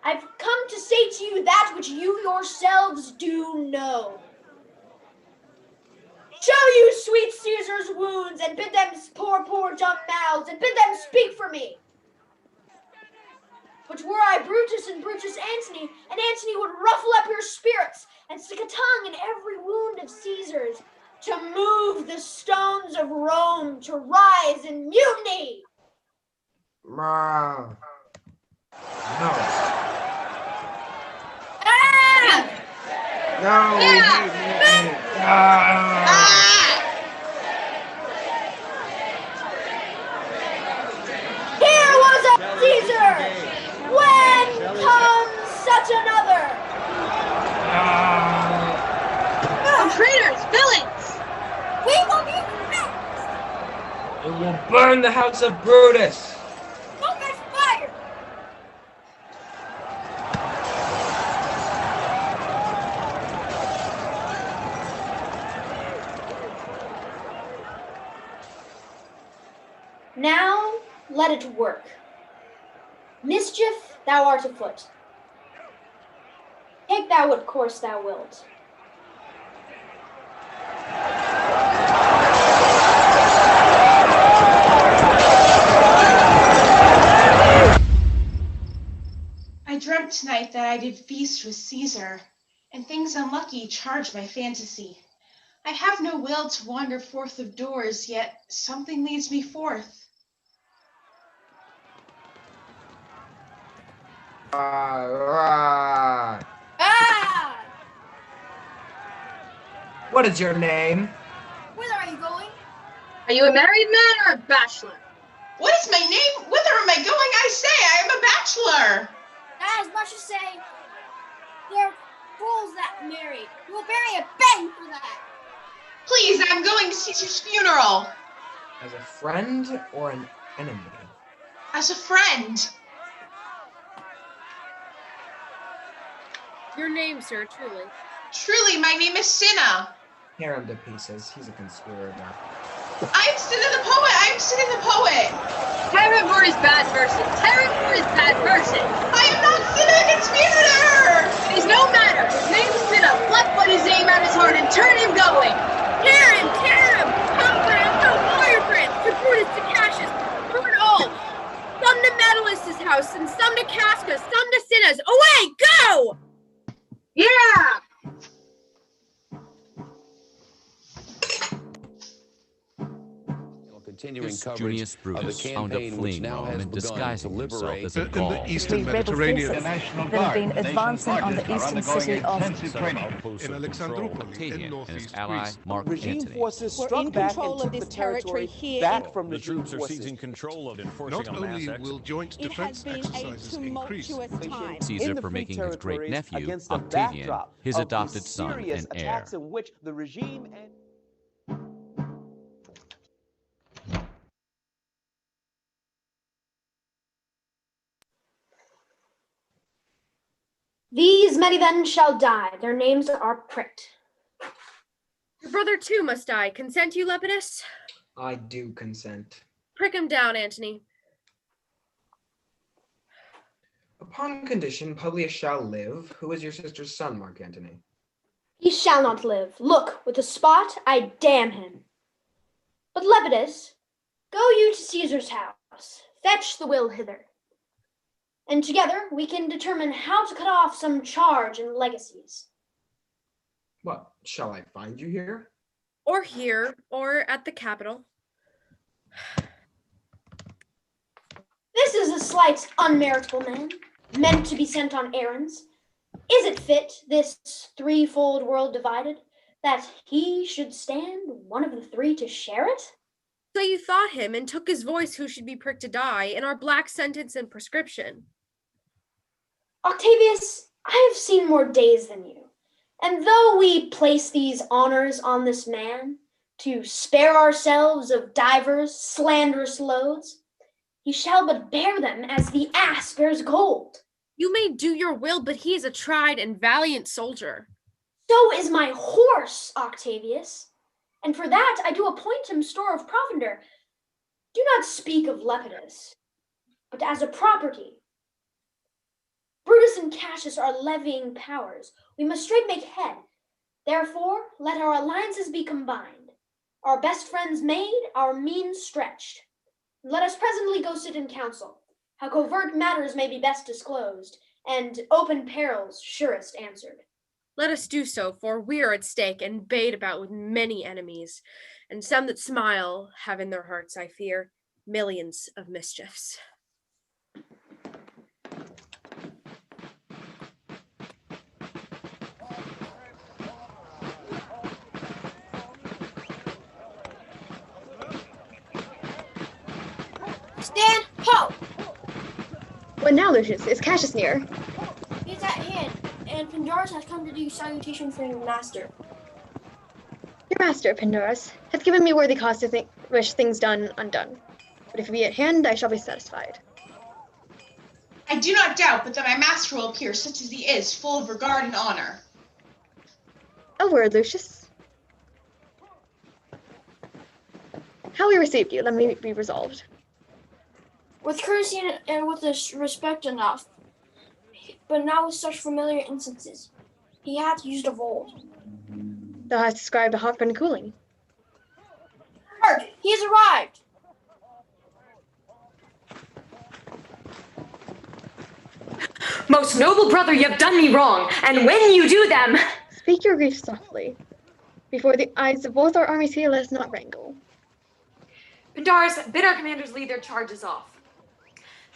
I've come to say to you that which you yourselves do know. Show you sweet Caesar's wounds, and bid them poor dumb mouths, and bid them speak for me. But were I Brutus and Brutus Antony, and Antony would ruffle up your spirits, and stick a tongue in every wound of Caesar's, to move the stones of Rome to rise in mutiny. No. No, we hate mutiny. Here was a Caesar! When comes such another? Oh, traitors, villains! We will be next! It will burn the house of Brutus! Don't get fired! Now let it work. Mischief thou art afoot. Take thou what course thou wilt. I dreamt tonight that I did feast with Caesar, and things unlucky charge my fantasy. I have no will to wander forth of doors, yet something leads me forth. What is your name? Whither are you going? Are you a married man or a bachelor? What is my name? Whither am I going? I say, I am a bachelor. As much as say, there are fools that marry. You will bury a bang for that. Please, I'm going to Caesar's funeral. As a friend or an enemy? As a friend. Your name, sir, truly. Truly, my name is Cinna. Tear him to pieces. He's a conspirator. I'm Cinna the poet. I'm Cinna the poet. Tear him for his bad verses. Tear him for his bad verses. I am not Cinna, a conspirator. It is no matter. His name is Cinna. Pluck but his aim at his heart and turn him going. Tear him! Tear him! Come for him! Go firebrands! To Brutus, to Cassius! Burn all! Some to Metellus' house, and some to Casca, some to Cinna's. Away! Go! Yeah! Continuing coverage Junius of the Brutus wound up campaign, which fleeing now Rome has and begun disguising to himself liberate as a In Gaul. the eastern Rebel Mediterranean, forces that have been advancing on the eastern city of in Alexandroupolis, in Octavian and his northeast ally Greece. Marc regime Antony. forces We're struck in back control and of took this the territory here. back from The regime troops are forces. seizing control of enforcing Not a mass only exodus. will joint It has defense been a exercises increase, tumultuous time. Caesar in the for free making his great territories nephew, against the Octavian, backdrop his of adopted these son serious and heir. attacks in which the regime and These many then shall die. Their names are pricked. Your brother too must die. Consent you, Lepidus? I do consent. Prick him down, Antony. Upon condition, Publius shall live. Who is your sister's son, Marc Antony? He shall not live. Look, with a spot, I damn him. But Lepidus, go you to Caesar's house. Fetch the will hither. And together we can determine how to cut off some charge and legacies. What, shall I find you here? Or here, or at the Capitol. This is a slight unmeritable man, meant to be sent on errands. Is it fit, this threefold world divided, that he should stand one of the three to share it? So you thought him and took his voice who should be pricked to die in our black sentence and prescription. Octavius, I have seen more days than you, and though we place these honors on this man, to spare ourselves of divers slanderous loads, he shall but bear them as the ass bears gold. You may do your will, but he is a tried and valiant soldier. So is my horse, Octavius, and for that I do appoint him store of provender. Do not speak of Lepidus, but as a property. Brutus and Cassius are levying powers. We must straight make head. Therefore, let our alliances be combined, our best friends made, our means stretched. Let us presently go sit in council, how covert matters may be best disclosed, and open perils surest answered. Let us do so, for we are at stake and bayed about with many enemies, and some that smile have in their hearts, I fear, millions of mischiefs. Stand, ho! What now, Lucius? Is Cassius near? He's at hand, and Pindarus has come to do salutation for your master. Your master, Pindarus, hath given me worthy cause to wish things done undone. But if he be at hand, I shall be satisfied. I do not doubt but that my master will appear such as he is, full of regard and honor. A word, Lucius. How we received you, let me be resolved. With courtesy and with respect enough, but not with such familiar instances. He hath used of old. Thou hast described a hot friend cooling. Marc, he has arrived! Most noble brother, you have done me wrong, and when you do them... Speak your grief softly. Before the eyes of both our armies here, let us not wrangle. Pindarus, bid our commanders lead their charges off.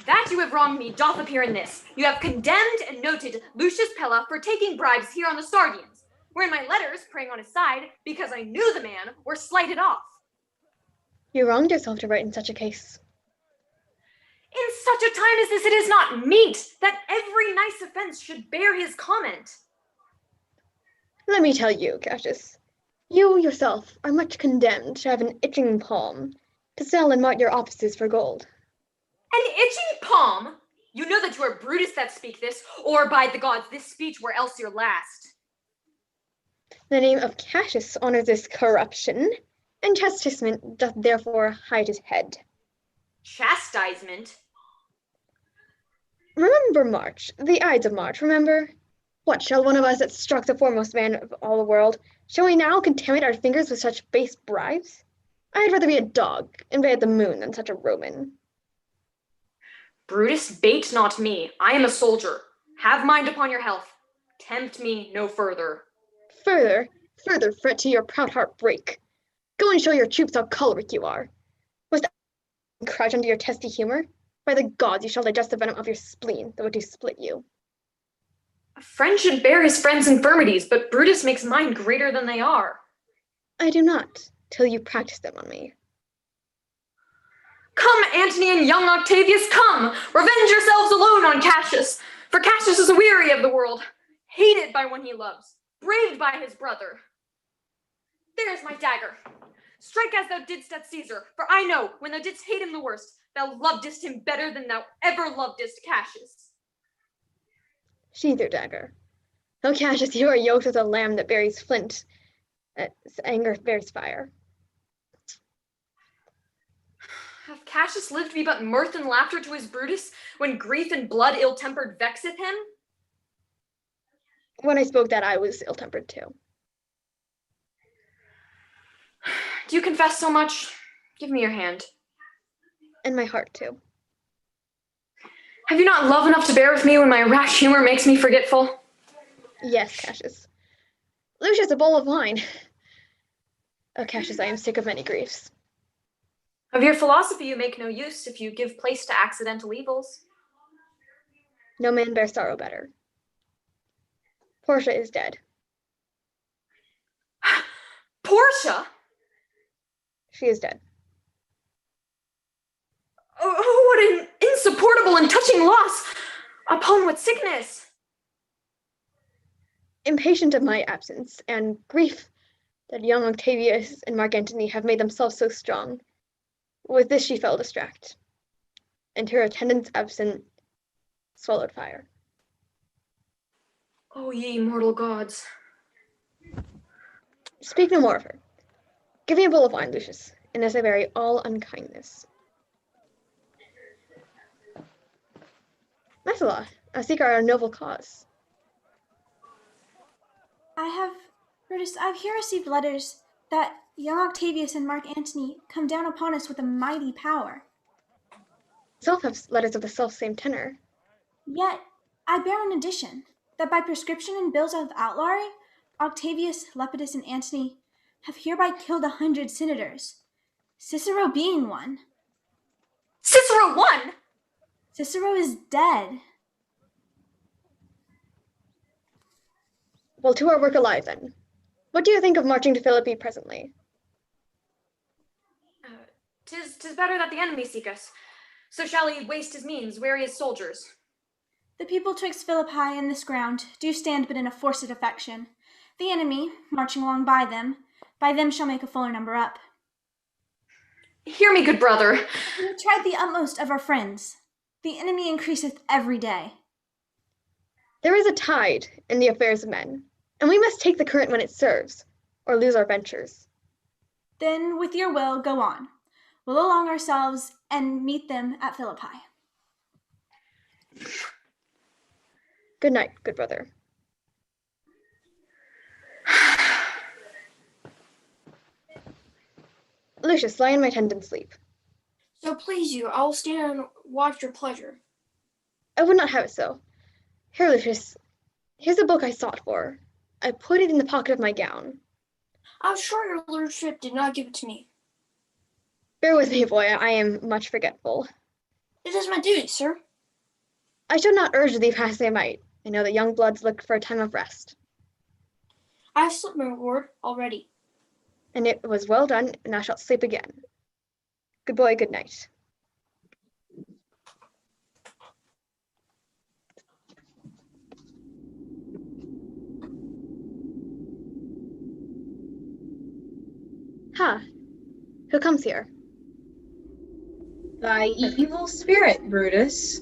That you have wronged me doth appear in this. You have condemned and noted Lucius Pella for taking bribes here on the Sardians, wherein my letters, praying on his side, because I knew the man, were slighted off. You wronged yourself to write in such a case. In such a time as this, it is not meet that every nice offense should bear his comment. Let me tell you, Cassius, you yourself are much condemned to have an itching palm, to sell and mart your offices for gold. An itching palm? You know that you are Brutus that speak this, or by the gods, this speech were else your last. The name of Cassius honors this corruption, and chastisement doth therefore hide his head. Chastisement? Remember March, the Ides of March, remember? What, shall one of us that struck the foremost man of all the world, shall we now contaminate our fingers with such base bribes? I had rather be a dog, and bay at the moon, than such a Roman. Brutus, bait not me. I am a soldier. Have mind upon your health. Tempt me no further. Further, fret to your proud heart break. Go and show your troops how choleric you are. Was that crouch under your testy humor? By the gods, you shall digest the venom of your spleen, though it do split you. A friend should bear his friend's infirmities, but Brutus makes mine greater than they are. I do not, till you practice them on me. Come, Antony and young Octavius, come! Revenge yourselves alone on Cassius, for Cassius is weary of the world, hated by one he loves, braved by his brother. There's my dagger. Strike as thou didst at Caesar, for I know, when thou didst hate him the worst, thou lovedst him better than thou ever lovedst Cassius. Sheathe your dagger. O Cassius, you are yoked with a lamb that bears flint, anger bears fire. Hath Cassius lived to be but mirth and laughter to his Brutus, when grief and blood ill-tempered vexeth him? When I spoke that, I was ill-tempered too. Do you confess so much? Give me your hand. And my heart too. Have you not love enough to bear with me when my rash humor makes me forgetful? Yes, Cassius. Lucius, a bowl of wine. Oh, Cassius, I am sick of many griefs. Of your philosophy you make no use if you give place to accidental evils. No man bears sorrow better. Portia is dead. Portia? She is dead. Oh, what an insupportable and touching loss! Upon what sickness? Impatient of my absence, and grief that young Octavius and Marc Antony have made themselves so strong, with this she fell distract, and her attendants absent swallowed fire. O ye mortal gods. Speak no more of her. Give me a bowl of wine, Lucius, and as I bury all unkindness. Messala, a seeker of a noble cause. Brutus, I've here received letters that young Octavius and Marc Antony come down upon us with a mighty power. Self have letters of the self-same tenor. Yet, I bear an addition, that by prescription and bills of outlawry, Octavius, Lepidus, and Antony have hereby killed 100 senators, Cicero being one. Cicero won? Cicero is dead. Well, to our work alive then. What do you think of marching to Philippi presently? 'Tis better that the enemy seek us. So shall he waste his means, weary his soldiers? The people twixt Philippi and this ground do stand but in a forced affection. The enemy, marching along by them shall make a fuller number up. Hear me, good brother. We have tried the utmost of our friends. The enemy increaseth every day. There is a tide in the affairs of men, and we must take the current when it serves, or lose our ventures. Then, with your will, go on. We'll along ourselves and meet them at Philippi. Good night, good brother. Lucius, lie in my tent and sleep. So please you, I will stand and watch your pleasure. I would not have it so. Here, Lucius, here's a book I sought for. I put it in the pocket of my gown. I'm sure your lordship did not give it to me. Bear with me, boy, I am much forgetful. It is my duty, sir. I should not urge thee past thy might. I know that young bloods look for a time of rest. I have slept, my lord, already. And it was well done, and thou shalt sleep again. Good boy, good night. Ha! Who comes here? Thy evil spirit, Brutus.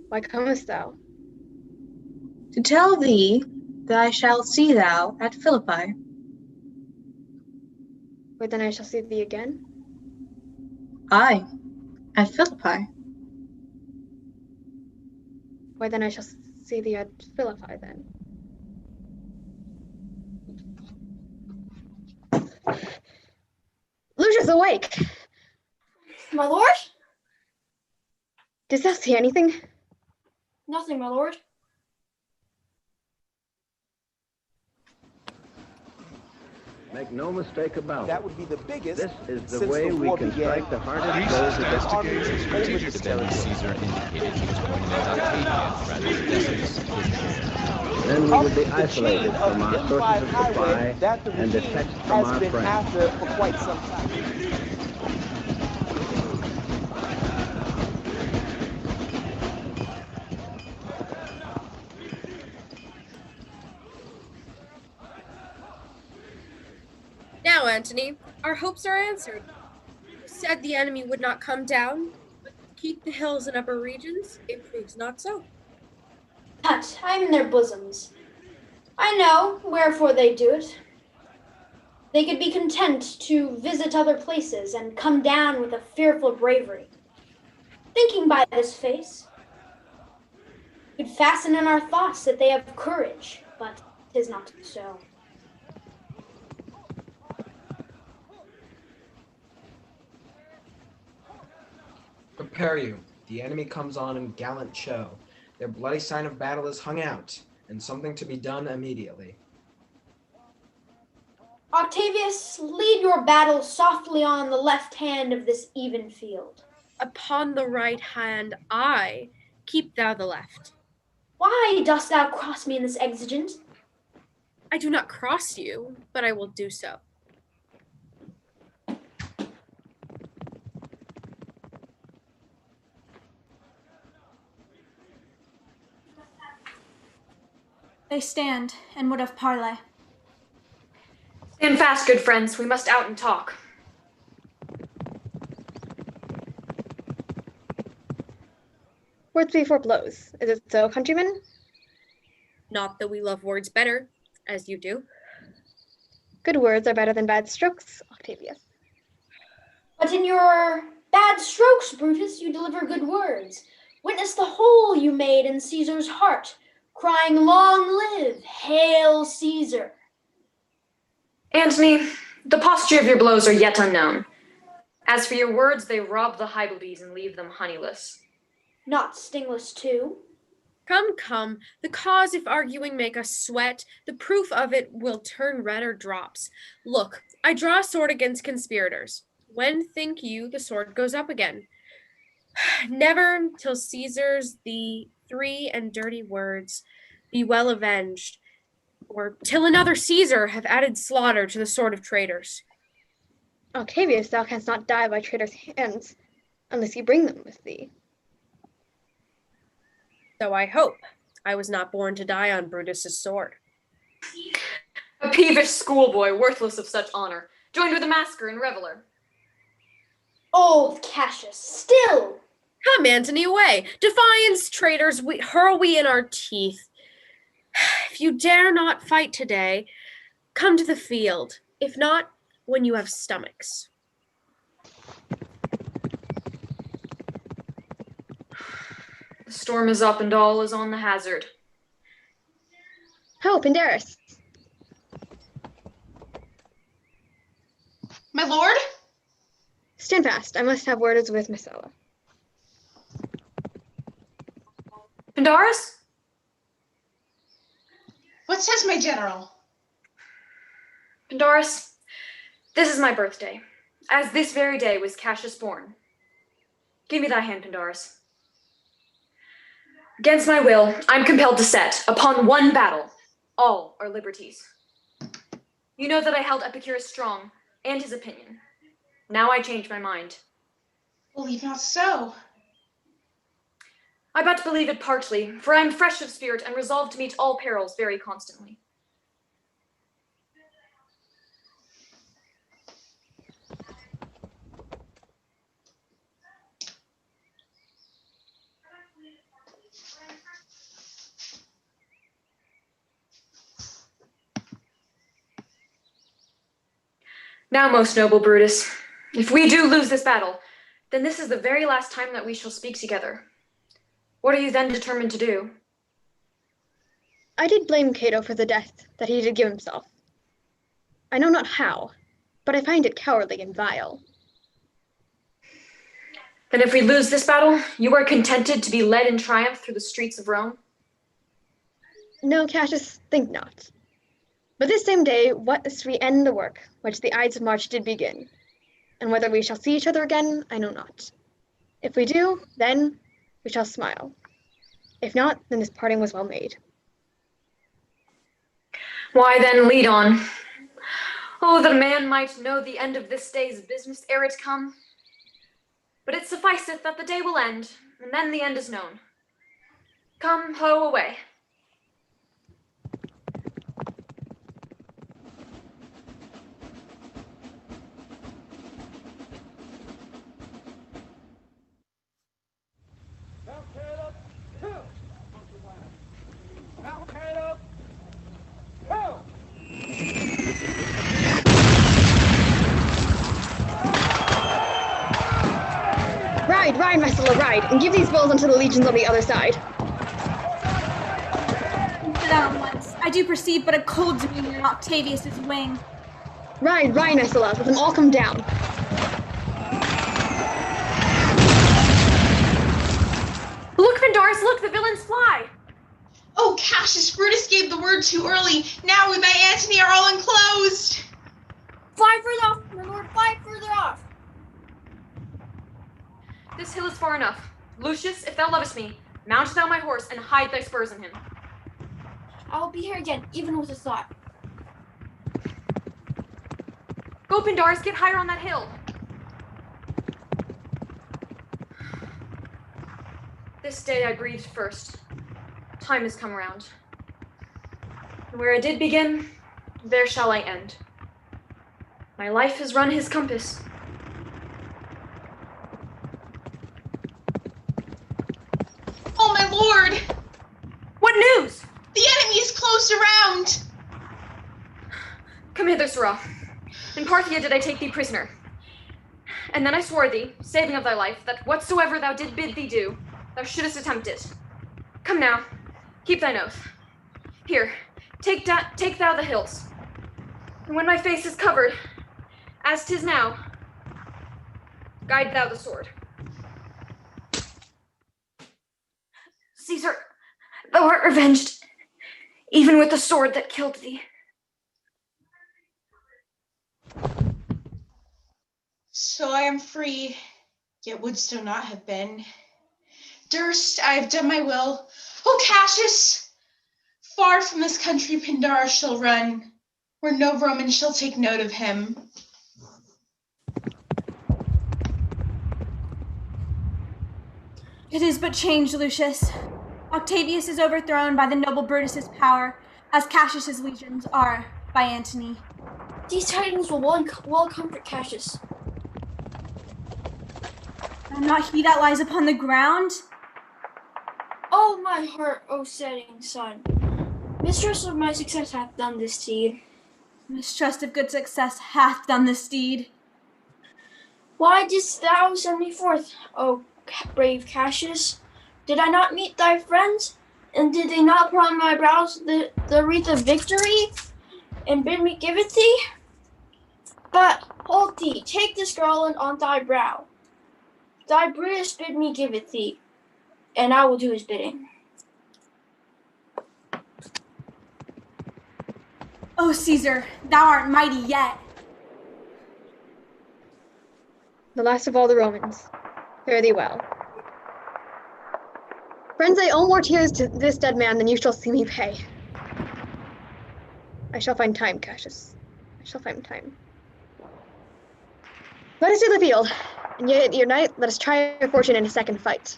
Why comest thou? To tell thee that I shall see thou at Philippi. Where then I shall see thee again? Aye, at Philippi. Why then I shall see thee at Philippi then. Lucius, awake! My lord? Didst thou see anything? Nothing, my lord. Make no mistake about it. That would be the biggest. This is the way we can strike the hardest blows against Investigations continued to Julius Caesar indicated he was going to make Octavius rather than Decimus his heir. Then we would be isolated from our sources of supply and detached from our friends. After for quite some time. Now, Antony, our hopes are answered. You said the enemy would not come down, but keep the hills and upper regions, it proves not so. Tut, I am in their bosoms. I know wherefore they do it. They could be content to visit other places and come down with a fearful bravery. Thinking by this face, could fasten in our thoughts that they have courage, but 'tis not so. Prepare you. The enemy comes on in gallant show. Their bloody sign of battle is hung out, and something to be done immediately. Octavius, lead your battle softly on the left hand of this even field. Upon the right hand, I keep thou the left. Why dost thou cross me in this exigent? I do not cross you, but I will do so. They stand and would have parley. Stand fast, good friends. We must out and talk. Words before blows. Is it so, countrymen? Not that we love words better, as you do. Good words are better than bad strokes, Octavius. But in your bad bad strokes, Brutus, you deliver good words. Witness the hole you made in Caesar's heart, crying, long live, hail Caesar. Antony, the posture of your blows are yet unknown. As for your words, they rob the highbees and leave them honeyless. Not stingless too. Come, come, the cause if arguing make us sweat, the proof of it will turn red or drops. Look, I draw a sword against conspirators. When think you the sword goes up again? Never till Caesar's the 3 and dirty words be well avenged, or till another Caesar have added slaughter to the sword of traitors. Octavius, thou canst not die by traitors' hands, unless you bring them with thee. So I hope. I was not born to die on Brutus's sword. A peevish schoolboy, worthless of such honor, joined with a masker and reveler. Old Cassius, still! Come, Antony, away! Defiance, traitors, hurl we in our teeth. If you dare not fight today, come to the field. If not, when you have stomachs. The storm is up and all is on the hazard. Ho, Pindarus! My lord? Stand fast, I must have words with Messala. Pindarus? What says my general? Pindarus, this is my birthday, as this very day was Cassius born. Give me thy hand, Pindarus. Against my will, I'm compelled to set, upon one battle, all our liberties. You know that I held Epicurus strong, and his opinion. Now I change my mind. Believe not so. I but believe it partly, for I am fresh of spirit and resolved to meet all perils very constantly. Now, most noble Brutus, if we do lose this battle, then this is the very last time that we shall speak together. What are you then determined to do? I did blame Cato for the death that he did give himself. I know not how, but I find it cowardly and vile. Then if we lose this battle, you are contented to be led in triumph through the streets of Rome? No, Cassius, think not. But this same day, what we end the work which the Ides of March did begin, and whether we shall see each other again, I know not. If we do, then we shall smile. If not, then this parting was well made. Why then, lead on. Oh, that a man might know the end of this day's business ere it come. But it sufficeth that the day will end, and then the end is known. Come, ho, away. Ride, Messala, ride, and give these bills unto the legions on the other side. Sit down once. I do perceive but a cold demeanor in Octavius's wing. Ride, Messala, let them all come down. Look, Pindarus, look, the villains fly! Oh, Cassius, Brutus gave the word too early. Now we by Antony are all enclosed. Fly further off, my lord, fly further off. This hill is far enough. Lucius, if thou lovest me, mount thou my horse and hide thy spurs in him. I will be here again, even with a thought. Go, Pindarus, get higher on that hill. This day I breathed first. Time has come around. And where I did begin, there shall I end. My life has run his compass. Oh, my lord! What news? The enemy is close around! Come hither, Sirrah. In Parthia did I take thee prisoner. And then I swore thee, saving of thy life, that whatsoever thou did bid thee do, thou shouldest attempt it. Come now, keep thine oath. Here, take thou the hilts. And when my face is covered, as 'tis now, guide thou the sword. Caesar, thou art revenged, even with the sword that killed thee. So I am free, yet wouldst thou not have been. Durst I have done my will. O Cassius! Far from this country Pindarus shall run, where no Roman shall take note of him. It is but changed, Lucius. Octavius is overthrown by the noble Brutus's power, as Cassius's legions are by Antony. These tidings will well comfort Cassius. And not he that lies upon the ground? Oh, my heart, O setting sun! Mistrust of my success hath done this deed. Mistrust of good success hath done this deed. Why didst thou send me forth, O brave Cassius? Did I not meet thy friends? And did they not put on my brows the wreath of victory, and bid me give it thee? But hold thee, take this garland on thy brow. Thy Brutus bid me give it thee, and I will do his bidding. O Caesar, thou art mighty yet. The last of all the Romans, fare thee well. Friends, I owe more tears to this dead man than you shall see me pay. I shall find time, Cassius. I shall find time. Let us do the field, and yet your knight, let us try our fortune in a second fight.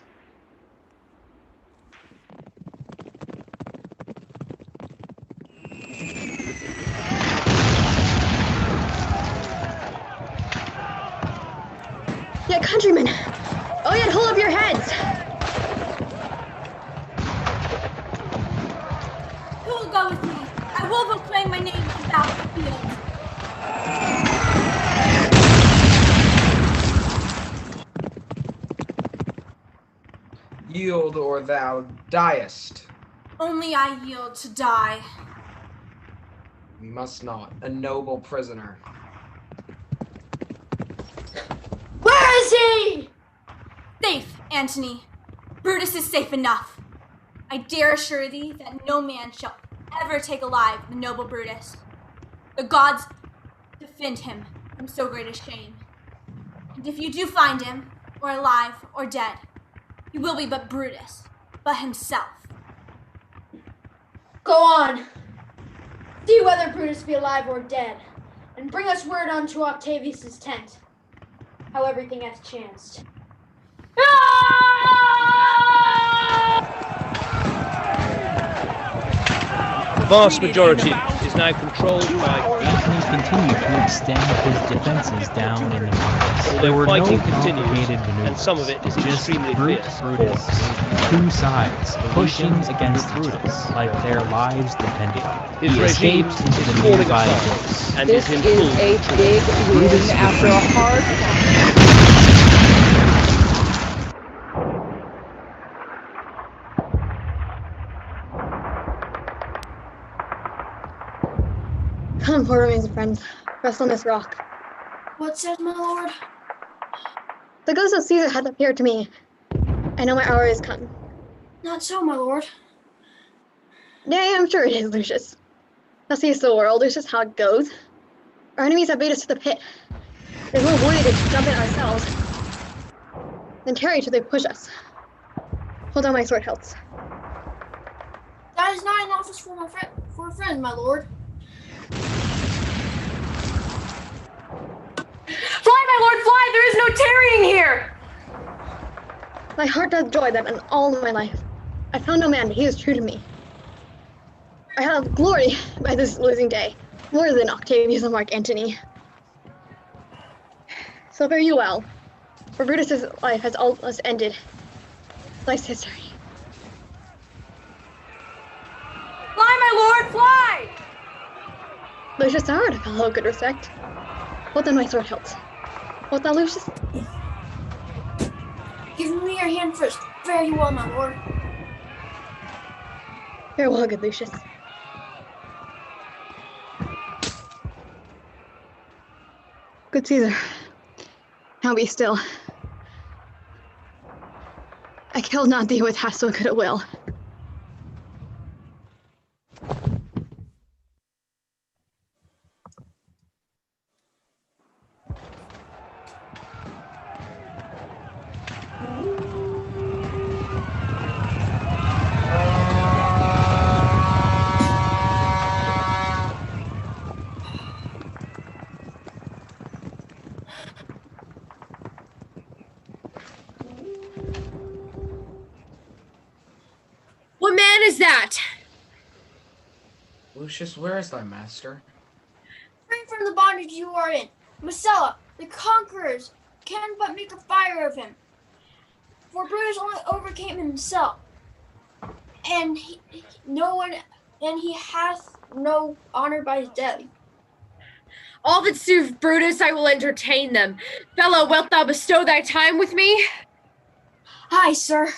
Yet, countrymen, oh yet hold up your heads! Who will go with me? I will proclaim my name throughout the field. Yield or thou diest. Only I yield to die. We must not. A noble prisoner. Where is he? Safe, Antony. Brutus is safe enough. I dare assure thee that no man shall ever take alive the noble Brutus. The gods defend him from so great a shame. And if you do find him, or alive or dead, he will be but Brutus, but himself. Go on. See whether Brutus be alive or dead, and bring us word unto Octavius's tent, how everything hath chanced. The vast majority is now controlled by... Antony continued to extend his defenses down in the mountains. There were no complicated maneuvers, and some of it is just extremely Brutus, fierce. two sides, pushing against Brutus like their lives depended. His He regime escaped into is the falling nearby apart, hills. and This is in is full a big Brutus win after a hard fight. Come, poor remains of friends. Rest on this rock. What says my lord? The ghost of Caesar hath appeared to me. I know my hour is come. Not so, my lord. Nay, I'm sure it is, Lucius. Thou seest the world, Lucius, how it goes. Our enemies have bait us to the pit. There's no way to jump in ourselves. Then tarry till they push us. Hold on my sword hilts. That is not an office for a friend, my lord. Fly, my lord, fly! There is no tarrying here! My heart doth joy that in all my life I found no man, but he is true to me. I have glory by this losing day, more than Octavius and Marc Antony. So fare you well, for Brutus's life has almost ended. Life's history. Fly, my lord, fly! Lucius, thou art a fellow of good respect. Hold on my sword hilt. What thou, Lucius? Give me your hand first. Very well, my lord. Very well, good Lucius. Good Caesar. Now be still. I killed not thee with half so good a will. What man is that? Lucius, where is thy master? Free from the bondage you are in. Messala, the conquerors, can but make a fire of him. For Brutus only overcame himself, and he hath no honor by his death. All that soothe Brutus, I will entertain them. Fellow, wilt thou bestow thy time with me? Aye, sir.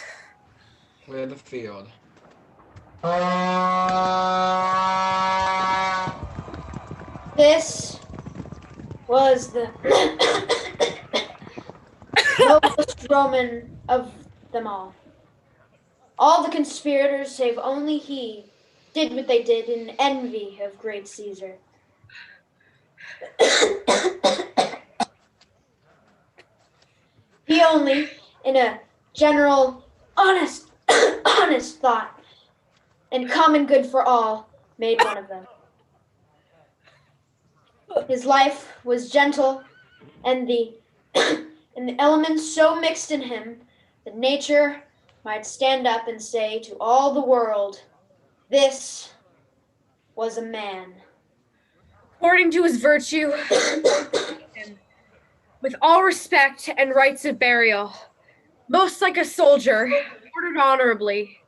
Clear the field. This was the noblest Roman of them all. All the conspirators, save only he, did what they did in envy of great Caesar. He only, in a general, honest thought, and common good for all, made one of them. His life was gentle, and the elements so mixed in him that nature might stand up and say to all the world, this was a man. According to his virtue, with all respect and rites of burial, most like a soldier, ordered honorably.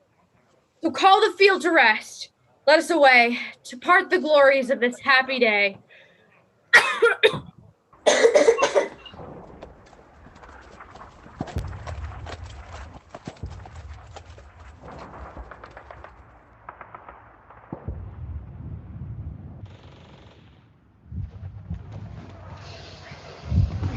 So call the field to rest. Let us away to part the glories of this happy day.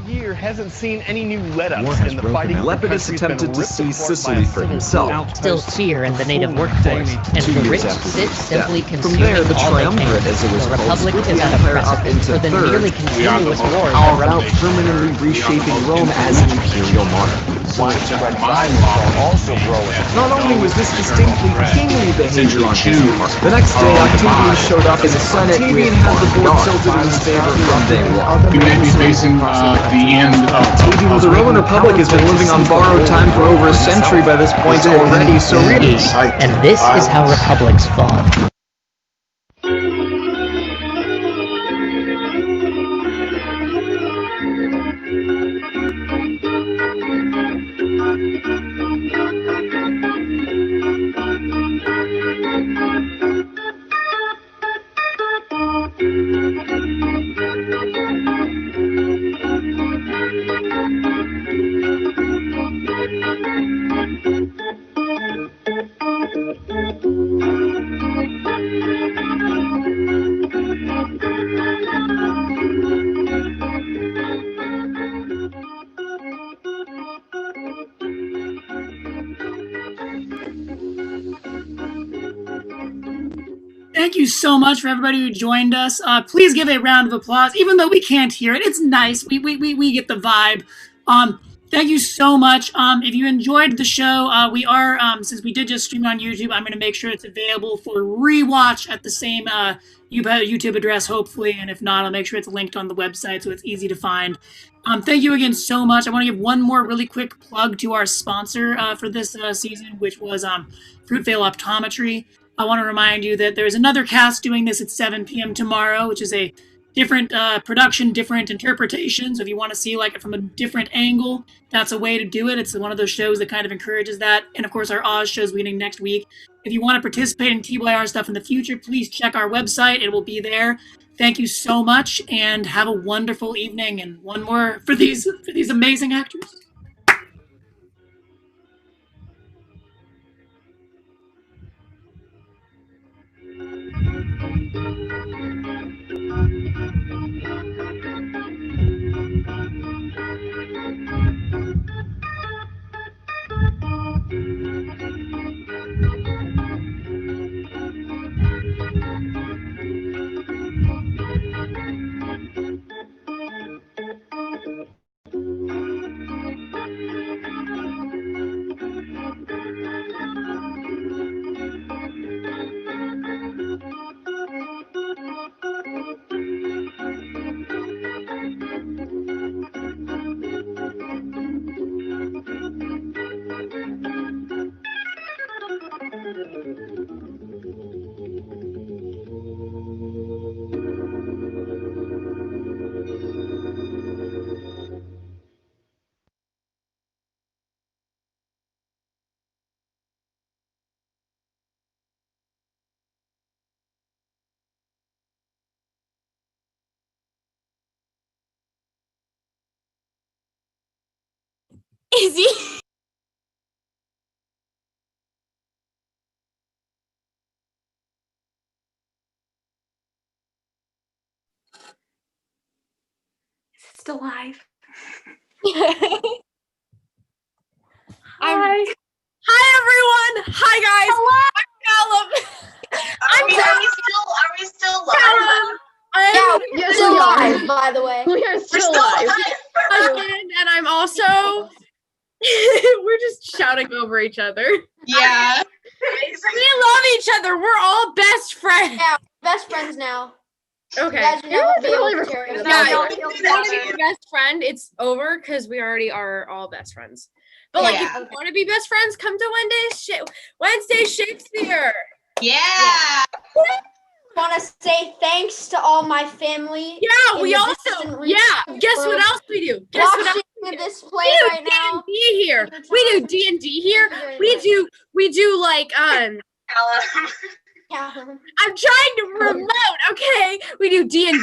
Year hasn't seen any new let-ups in the fighting. Lepidus attempted to seize Sicily for himself. Still cheer in the native workforce, and the rich sit simply consuming From there, the all they triumvirate, can. as it was The called, Republic split is the at a empire up precipice, into for the thirds, nearly continuous wars all that about permanently reshaping Rome as an imperial monarch. Also growing. Not only was this distinctly kingly behavior on his part, the next day Octavius showed up in the Senate. Octavian had the board tilted in his favor from day one. We may be facing the end of The Roman Republic has been living on borrowed time for over a century by this point already, so really... And this is how republics fall. Thank you so much for everybody who joined us. Please give a round of applause, even though we can't hear it. It's nice. We get the vibe. Thank you so much. If you enjoyed the show, we are, since we did just stream it on YouTube, I'm going to make sure it's available for rewatch at the same YouTube address, hopefully. And if not, I'll make sure it's linked on the website so it's easy to find. Thank you again so much. I want to give one more really quick plug to our sponsor for this season, which was Fruitvale Optometry. I want to remind you that there's another cast doing this at 7 p.m. tomorrow, which is a different production, different interpretation. So if you want to see like it from a different angle, that's a way to do it. It's one of those shows that kind of encourages that. And of course, our Oz show's beginning next week. If you want to participate in TYR stuff in the future, please check our website. It will be there. thank you so much, and have a wonderful evening. And one more for these amazing actors. Is he? Still alive. Hi. Hi everyone. Hi guys. Hello. I'm Callum. Are we still live? You're still live, by the way. We are still live. And I'm also. We're just shouting over each other. Yeah. We love each other. We're all best friends. Yeah, best friends now. Okay. You guys never be able to carry us. Your best friend, it's over because we already are all best friends. But like, if you want to be best friends, come to Wednesday Shakespeare. Yeah. Want to say thanks to all my family. Yeah, we also. Yeah. Guess what else we do? Guess what else we do? This play right now. D&D here. We do D&D here. We do like I'm trying to remote. Okay, we do D&D.